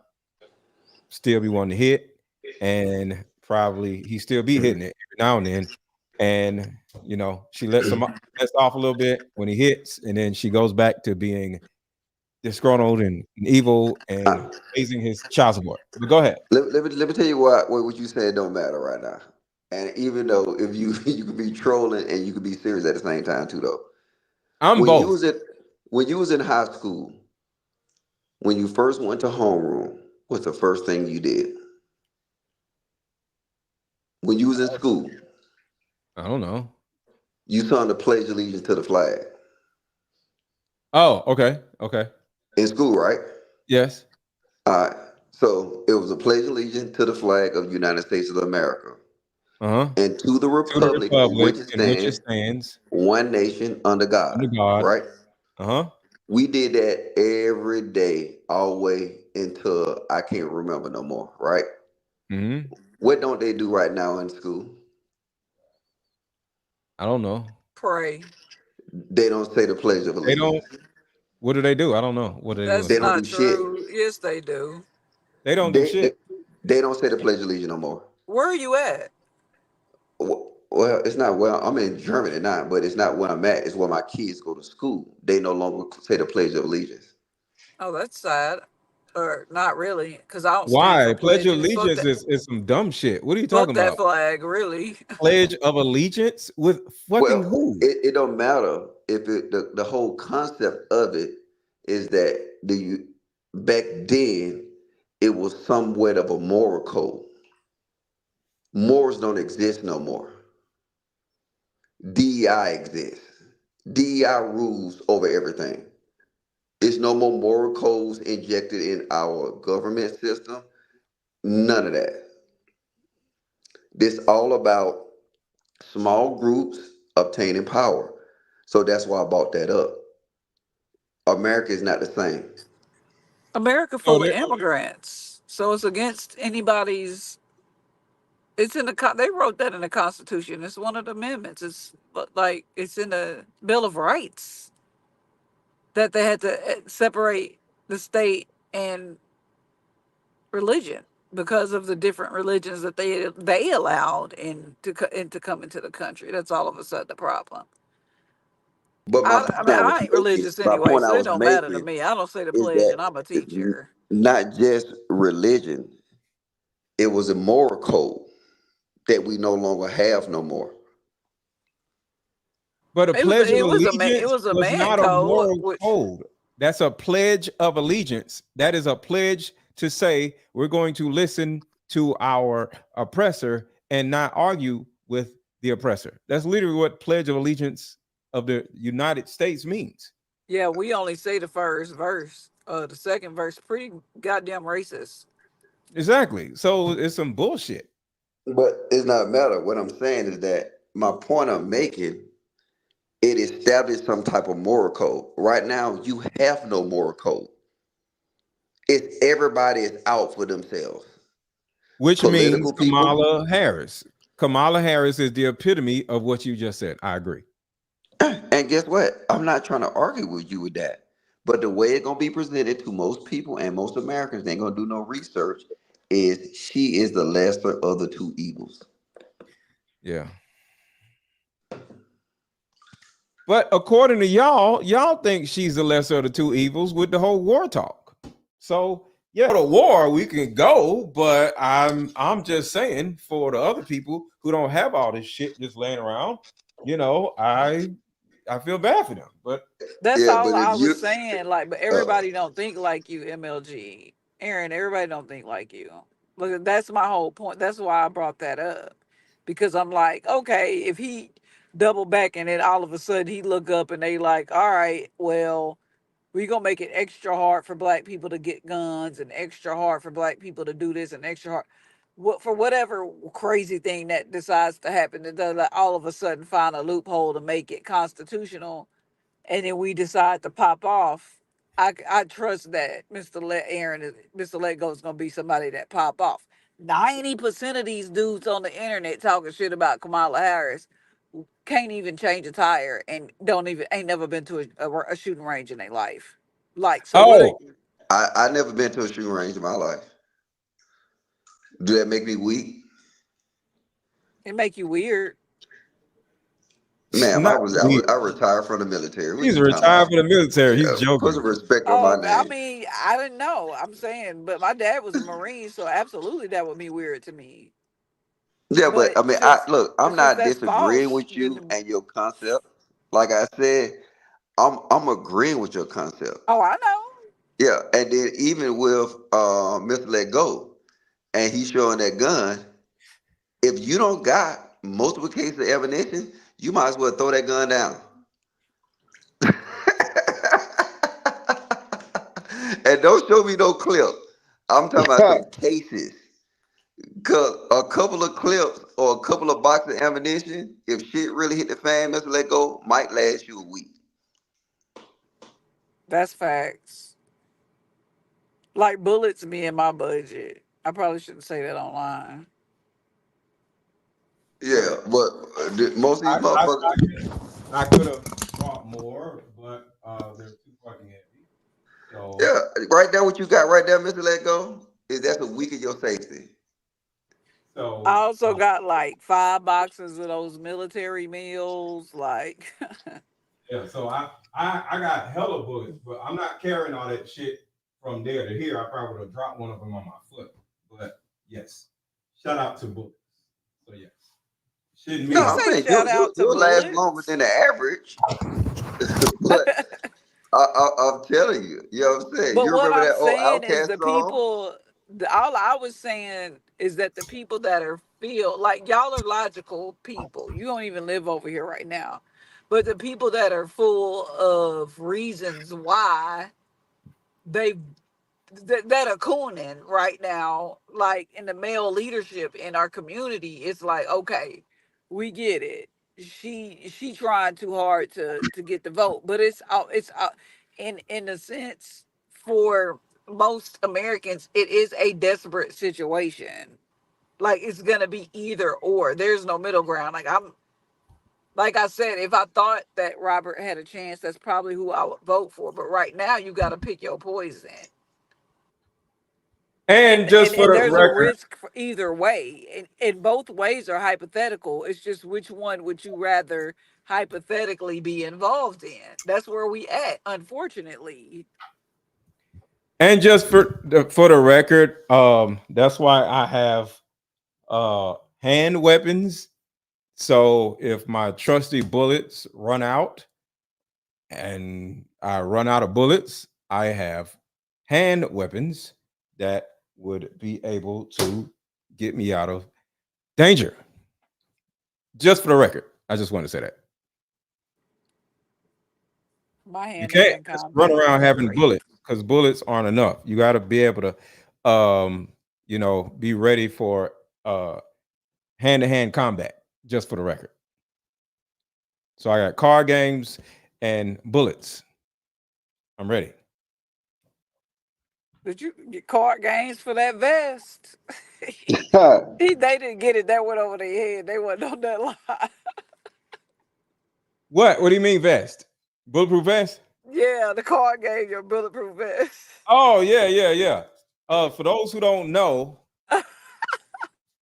still be wanting to hit, and probably he still be hitting it every now and then. And she lets off a little bit when he hits, and then she goes back to being disgruntled and evil and raising his child support. But go ahead. Let me tell you what you said don't matter right now. And even though if you you could be trolling and you could be serious at the same time too though. I'm When you both. was at when you was in high school, when you first went to homeroom, what's the first thing you did? When you was in school, I don't know. you sung the pledge allegiance to the flag. Oh, okay. Okay. In school, right? Yes. All right. So it was a pledge allegiance to the flag of the United States of America Uh-huh. and to the To the republic in republic which it in which it stands, stands one nation under God. under God. Right? Uh-huh. We did that every day, all the way until I can't remember no more. Right? Mm-hmm. What don't they do right now in school? I don't know. Pray. They don't say the Pledge of They don't. Allegiance. What do they do? I don't know. What are they doing? That's They don't do not shit. true. Yes, they do. They don't do They, they, shit. they don't say the Pledge of Allegiance no more. Where are you at? Well, it's not where I'm in Germany now, but it's not where I'm at. It's where my kids go to school. They no longer say the Pledge of Allegiance. Oh, that's sad. Or not really, because I don't stand for Why? Pledge of pledging. Fuck allegiance that. is some dumb shit. What are you Fuck talking that about? flag, really. Pledge of allegiance with fucking Well, who? it don't matter if the whole concept of it is that back then it was somewhat of a moral code. Morals don't exist no more. DEI exists. DEI rules over everything. There's no more moral codes injected in our government system. None of that. This all about small groups obtaining power. So that's why I brought that up. America is not the same. America Oh, full of immigrants, so it's against anybody's. It's in the they wrote that in the Constitution. It's one of the amendments. It's like it's in the Bill of Rights that they had to separate the state and religion because of the different religions that they allowed to come into the country. That's all of a sudden the problem. But I mean, I ain't religious my anyway, point I so it was don't matter to making me. I don't say the is pledge, that and I'm a it's teacher. not just religion. It was a moral code that we no longer have no more. But a pledge of It allegiance was a was man not a code, moral which code. That's a pledge of allegiance. That is a pledge to say we're going to listen to our oppressor and not argue with the oppressor. That's literally what pledge of allegiance of the United States means. yeah, we only say the first verse. The second verse pretty goddamn racist. Exactly. So it's some bullshit. But it's not matter. What I'm saying is that my point I'm making, it established some type of moral code. Right now, you have no moral code. It's everybody is out for themselves. Which means Political people. Kamala Harris. Kamala Harris is the epitome of what you just said. I agree. And guess what? I'm not trying to argue with you with that. But the way it's gonna be presented to most people and most Americans, they ain't gonna do no research, is she is the lesser of the two evils. Yeah. But according to y'all think she's the lesser of the two evils with the whole war talk. So yeah, to war we can go, but I'm just saying for the other people who don't have all this shit just laying around, I feel bad for them. But That's Yeah, all but if I you was saying. Like, but uh, everybody don't think like you, MLG. Aaron, everybody don't think like you. Look, that's my whole point. That's why I brought that up. Because I'm like, okay, if he double back and then all of a sudden he look up and they like, all right, well, we gonna make it extra hard for black people to get guns and extra hard for black people to do this and extra hard. What for whatever crazy thing that decides to happen, that does like, all of a sudden find a loophole to make it constitutional and then we decide to pop off, I trust that Mr. Let Go is gonna be somebody that pop off. 90% of these dudes on the internet talking shit about Kamala Harris can't even change a tire and ain't never been to a shooting range in their life. Like, so what? Oh, I never been to a shooting range in my life. Do that make me weak? It make you weird. Ma'am, not weird. I retired from the military. What He's you talking retired about? for the military. He's Put some joking. respect on my Oh, I name. mean, I didn't know. I'm saying, but my dad was a Marine, so absolutely that would be weird to me. Yeah, but But I mean, I'm since not that's disagreeing false, with you then and your concept. Like I said, I'm agreeing with your concept. oh, I know. Yeah, and then even with Mr. Let Go, and he's showing that gun. If you don't got multiple cases of ammunition, you might as well throw that gun down. And don't show me no clip. I'm talking about them cases. Cause a couple of clips or a couple of boxes of ammunition, if shit really hit the fan, Mr. Let Go, might last you a week. That's facts. Like bullets be in my budget. I probably shouldn't say that online. Yeah, But but most of these motherfuckers. I could have bought more, but they're too fucking heavy. So Yeah, right there, what you got right there, Mr. Let Go, is that's a week of your safety. I so also got like 5 boxes of those military meals. Like, yeah, so I got hella bullets, but I'm not carrying all that shit from there to here. I probably would have dropped one of them on my foot. But yes, shout out to bullets. So yes, shouldn't No, he I'm mean say saying shout out to you'll last longer bullets. than the average. But I'm telling you, you know what I'm saying? But You what remember I'm that old saying is Outcast the song? people, all I was saying is that the people that are feel like y'all are logical people. You don't even live over here right now. But the people that are full of reasons why they that are cooning right now, like in the male leadership in our community, it's like, okay, we get it. She trying too hard to get the vote, but in a sense for most Americans, it is a desperate situation. Like it's gonna be either or. There's no middle ground. Like I said, if I thought that Robert had a chance, that's probably who I would vote for. But right now, you got to pick your poison. and and just and, for and the there's a record, risk for either way, and both ways are hypothetical. It's just which one would you rather hypothetically be involved in? That's where we at, unfortunately. and just for the record, that's why I have hand weapons. So if my trusty bullets run out and I run out of bullets, I have hand weapons that would be able to get me out of danger. Just for the record, I just want to say that My you can't hand-to-hand just run combat around is having great. bullets because bullets aren't enough. You got to be able to, be ready for hand-to-hand combat. Just for the record, so I got card games and bullets. I'm ready. Did you get card games for that vest? They didn't get it. That went over their head. They wasn't on that line. What? What do you mean vest? Bulletproof vest? Yeah, the card game, your bulletproof vest. Oh yeah, yeah, yeah. For those who don't know,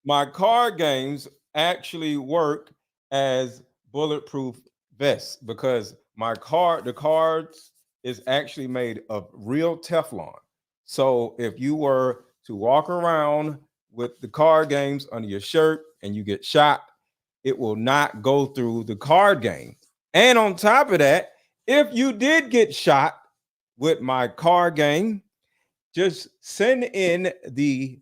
my card games actually work as bulletproof vests because the cards is actually made of real Teflon. So if you were to walk around with the card games under your shirt and you get shot, it will not go through the card game. And on top of that, if you did get shot with my card game, just send in the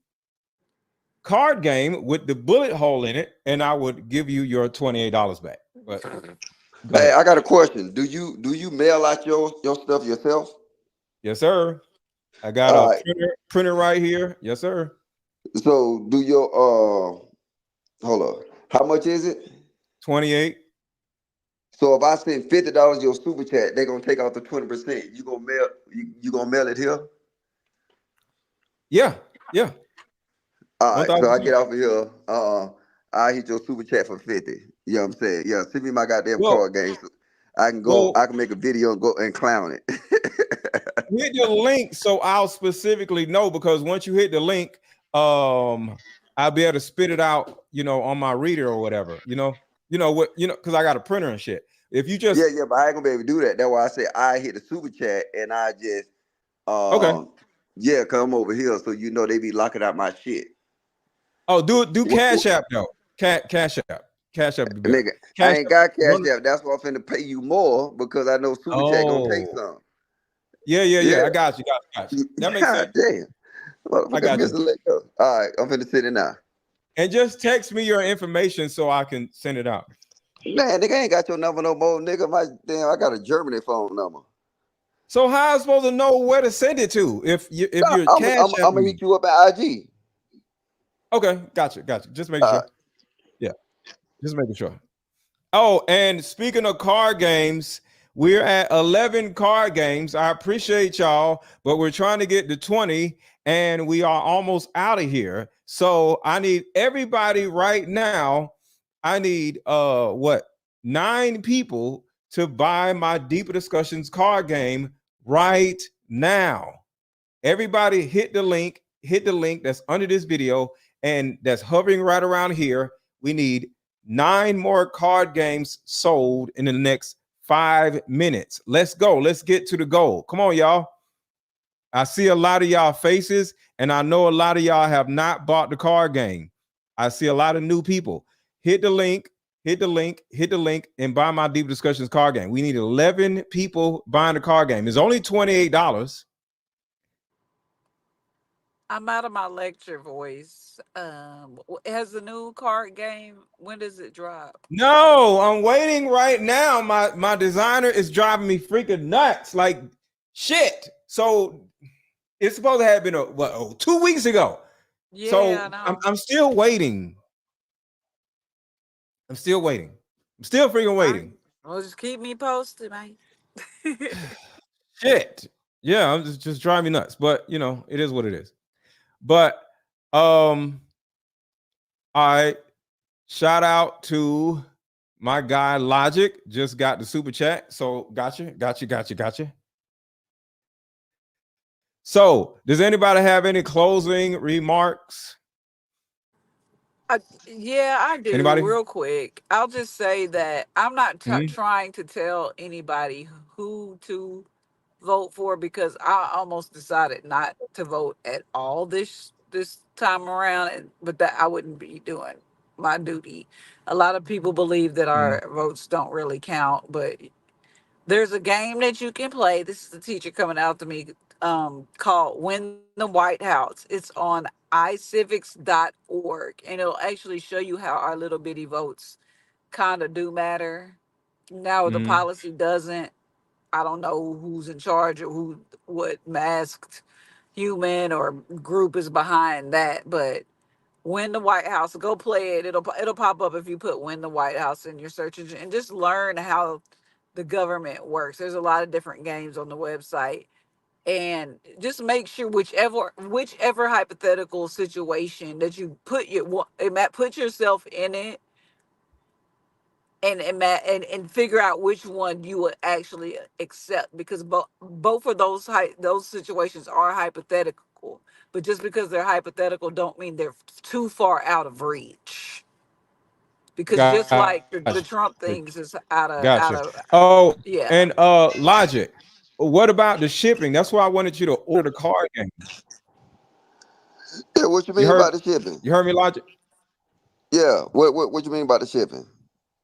card game with the bullet hole in it, and I would give you your $28 back. But go Hey, ahead. I got a question. Do you mail out your stuff yourself? Yes, sir. I got All a right. printer right here. Yes, sir. So do your hold up. How much is it? 28. So if I send $50 your super chat, they're gonna take out the 20%. You gonna mail it here? Yeah, yeah. All right. So 1,000. I get off of here. I hit your super chat for 50. You know what I'm saying? Yeah, send me my goddamn Well, card game. So I can go. well, I can make a video and go and clown it. hit the link so I'll specifically know, because once you hit the link, I'll be able to spit it out, on my reader or whatever. Because I got a printer and shit. If you just Yeah, but I ain't gonna be able to do that. That's why I said I hit the super chat and I just okay. come over here so they be locking out my shit. Oh, do Cash App though. Cash App be better. Nigga, I Cash ain't App. got cash app. That's why I'm finna pay you more because I know super chat gonna take Oh, some. yeah. Yeah. I got you. That makes God sense. damn. I Motherfucker, got you. Mr. Let go. All right, I'm finna send it now. And just text me your information so I can send it out. Man, nigga, I ain't got your number no more, nigga. I got a Germany phone number. So how am I supposed to know where to send it to if you're I'm Cash gonna Apping hit me? you up at IG. Okay, gotcha. Just making sure. Yeah, just making sure. Oh, and speaking of card games, we're at 11 card games. I appreciate y'all, but we're trying to get to 20 and we are almost out of here. So I need everybody right now. I need 9 people to buy my Deeper Discussions card game right now. Everybody hit the link that's under this video and that's hovering right around here. We need 9 more card games sold in the next 5 minutes. Let's go. Let's get to the goal. Come on, y'all. I see a lot of y'all faces, and I know a lot of y'all have not bought the card game. I see a lot of new people. Hit the link, and buy my Deep Discussions card game. We need 11 people buying the card game. It's only $28. I'm out of my lecture voice. Has the new card game? When does it drop? No, I'm waiting right now. My designer is driving me freaking nuts, like shit. So it's supposed to have been 2 weeks ago. Yeah, So I know. I'm still waiting. I'm still freaking waiting. Well, just keep me posted, man. Shit. Yeah, I'm just driving me nuts. But it is what it is. But all right. Shout out to my guy Logic. Just got the super chat. So gotcha. So, does anybody have any closing remarks? Yeah, I do. Anybody? Real quick, I'll just say that I'm not Mhm. trying to tell anybody who to vote for because I almost decided not to vote at all this time around, but that I wouldn't be doing my duty. A lot of people believe that our votes don't really count, but there's a game that you can play. This is the teacher coming out to me, called Win the White House. It's on icivics.org, and it'll actually show you how our little bitty votes kind of do matter. Now the Mhm. policy doesn't. I don't know who's in charge or what masked human or group is behind that, but Win the White House, go play it. It'll pop up if you put Win the White House in your search engine and just learn how the government works. There's a lot of different games on the website, and just make sure whichever hypothetical situation that you put yourself in it, and figure out which one you would actually accept, because both of those situations are hypothetical, but just because they're hypothetical don't mean they're too far out of reach, because just like the Gotcha. Trump things is out Gotcha. of Oh, yeah. and Logic. What about the shipping? That's why I wanted you to order the card game. Yeah, what you You mean by heard the shipping? you heard me, Logic? Yeah, what you mean by the shipping?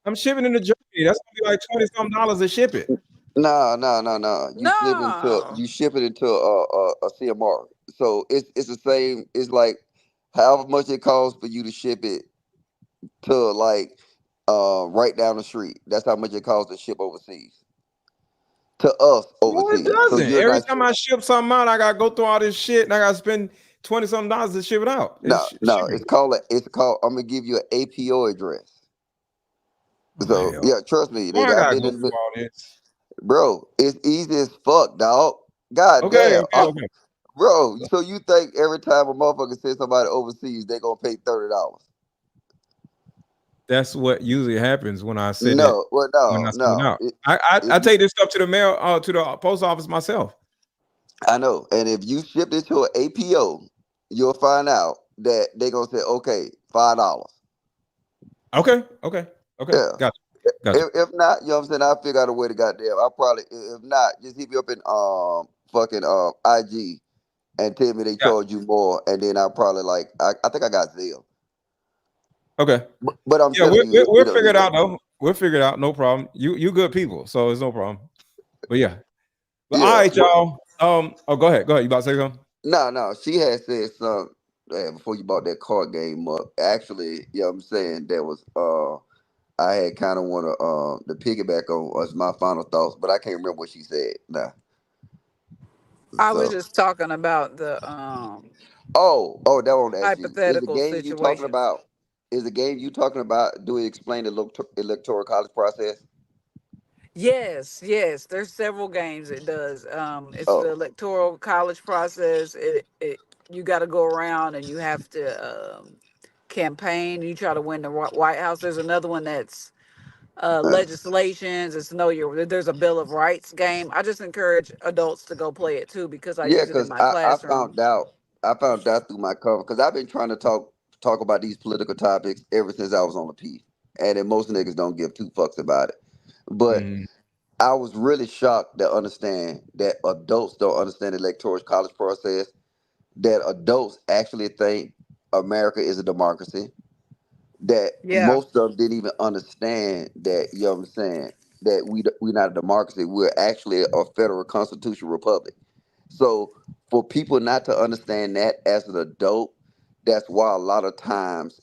I'm shipping into Germany. That's gonna be like 20 some dollars to ship it. No. No. You ship it into a CMR. So it's the same. It's like however much it costs for you to ship it to like right down the street. That's how much it costs to ship overseas to us No, it overseas. So doesn't. you're Every not time I ship something out, I gotta go through all this shit and I gotta spend 20 something dollars to ship it out. It's no. shipping. It's called. I'm gonna give you an APO address. Oh So hell. yeah, trust me, Why I nigga. I've gotta been go in, through all this? bro. It's easy as fuck, dog. God Okay, damn. okay. Bro, so you think every time a motherfucker sends somebody overseas, they gonna pay $30? That's what usually happens when I send it. No, well, When I send it no. out, I If you, take this stuff to the mail, to the post office myself. I know, and if you ship it to an APO, you'll find out that they're gonna say, okay, $5. Okay. Yeah. Gotcha. If not, you know what I'm saying, I'll figure out a way to goddamn. I'll probably, if not, just hit me up in fucking IG and tell me they Gotcha. charge you more, and then I'll probably like I think I got Zelle. Okay. But I'm Yeah, telling you, we'll it'll figure it legal. out though. We'll figure it out. No problem. You good people, so it's no problem. But yeah. But all Yeah. right, y'all. Oh, go ahead. You about to say something? No. She had said something before you bought that card game up. Actually, you know what I'm saying, that was I had kind of want to piggyback on us my final thoughts, but I can't remember what she said now. I was So just talking about the that won't ask you. Is the hypothetical game you talking situation. about? Is the game you talking about? Do it explain the electoral college process? Yes, there's several games it does. It's the Oh, electoral college process. It you got to go around and you have to campaign. You try to win the White House. There's another one that's legislations. It's there's a Bill of Rights game. I just encourage adults to go play it too because I yeah, use it in because my I classroom. found out. I found out through my cover because I've been trying to talk about these political topics ever since I was on the P, and then most niggas don't give two fucks about it. But Mhm. I was really shocked to understand that adults don't understand the electoral college process. That adults actually think America is a democracy. That Yeah. most of them didn't even understand that. You know what I'm saying? That we're not a democracy. We're actually a federal constitutional republic. So for people not to understand that as an adult, that's why a lot of times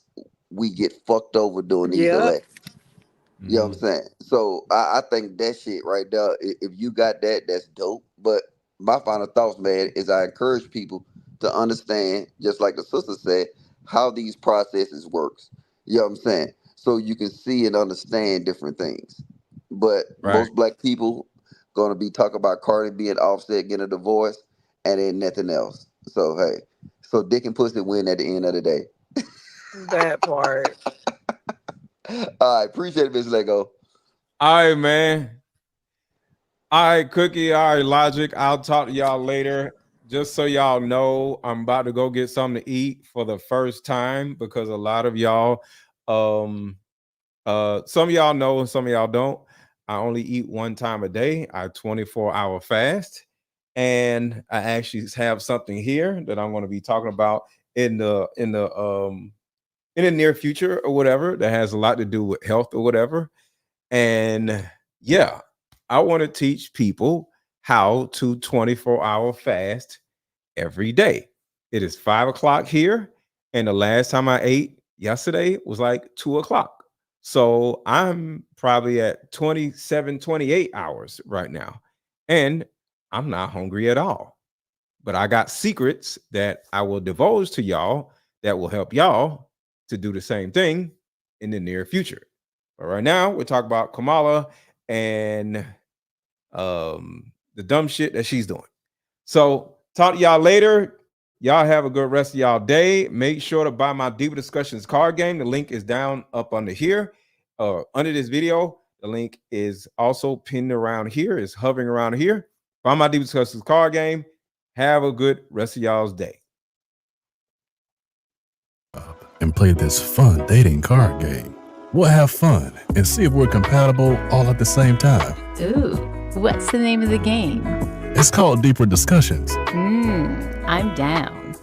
we get fucked over during these Yep. elections. You know what I'm saying? So I think that shit right there, if you got that, that's dope. But my final thoughts, man, is I encourage people to understand, just like the sister said, how these processes works. You know what I'm saying? So you can see and understand different things. But Right. most black people gonna be talking about Cardi B and Offset getting a divorce and then nothing else. So hey, so dick and pussy win at the end of the day. That part. All right, appreciate it, Miss Lego. All right, man. All right, Cookie. All right, Logic. I'll talk to y'all later. Just so y'all know, I'm about to go get something to eat for the first time because a lot of y'all, some of y'all know and some of y'all don't. I only eat one time a day. I 24-hour fast, and I actually have something here that I'm going to be talking about in the near future or whatever that has a lot to do with health or whatever. And yeah, I want to teach people how to 24-hour fast every day. It is 5 o'clock here, and the last time I ate yesterday was like 2 o'clock. So I'm probably at 27, 28 hours right now, and I'm not hungry at all. But I got secrets that I will divulge to y'all that will help y'all to do the same thing in the near future. But right now, we're talking about Kamala and the dumb shit that she's doing. So talk to y'all later. Y'all have a good rest of y'all day. Make sure to buy my Deeper Discussions card game. The link is down up under here, under this video. The link is also pinned around here, is hovering around here. Buy my Deeper Discussions card game. Have a good rest of y'all's day. And play this fun dating card game. We'll have fun and see if we're compatible all at the same time. Ooh, what's the name of the game? It's called Deeper Discussions. I'm down.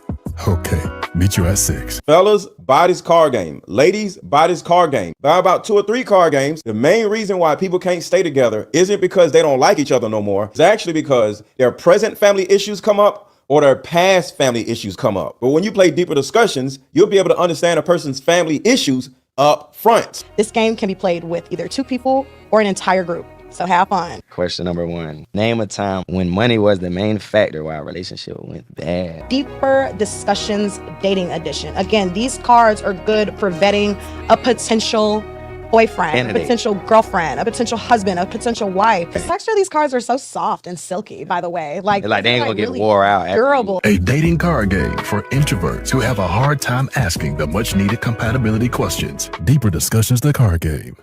Okay, meet you at 6. Fellas, buy this card game. Ladies, buy this card game. Buy about 2 or 3 card games. The main reason why people can't stay together isn't because they don't like each other no more. It's actually because their present family issues come up or their past family issues come up. But when you play Deeper Discussions, you'll be able to understand a person's family issues up front. This game can be played with either 2 people or an entire group. So have fun. Question number 1. Name a time when money was the main factor why a relationship went bad. Deeper Discussions Dating Edition. Again, these cards are good for vetting a potential boyfriend, Candidate. a potential girlfriend, a potential husband, a potential wife. The texture of these cards are so soft and silky, by the way. Like They're like they these ain't are, gonna get really wore out. durable. A dating card game for introverts who have a hard time asking the much needed compatibility questions. Deeper Discussions, the card game.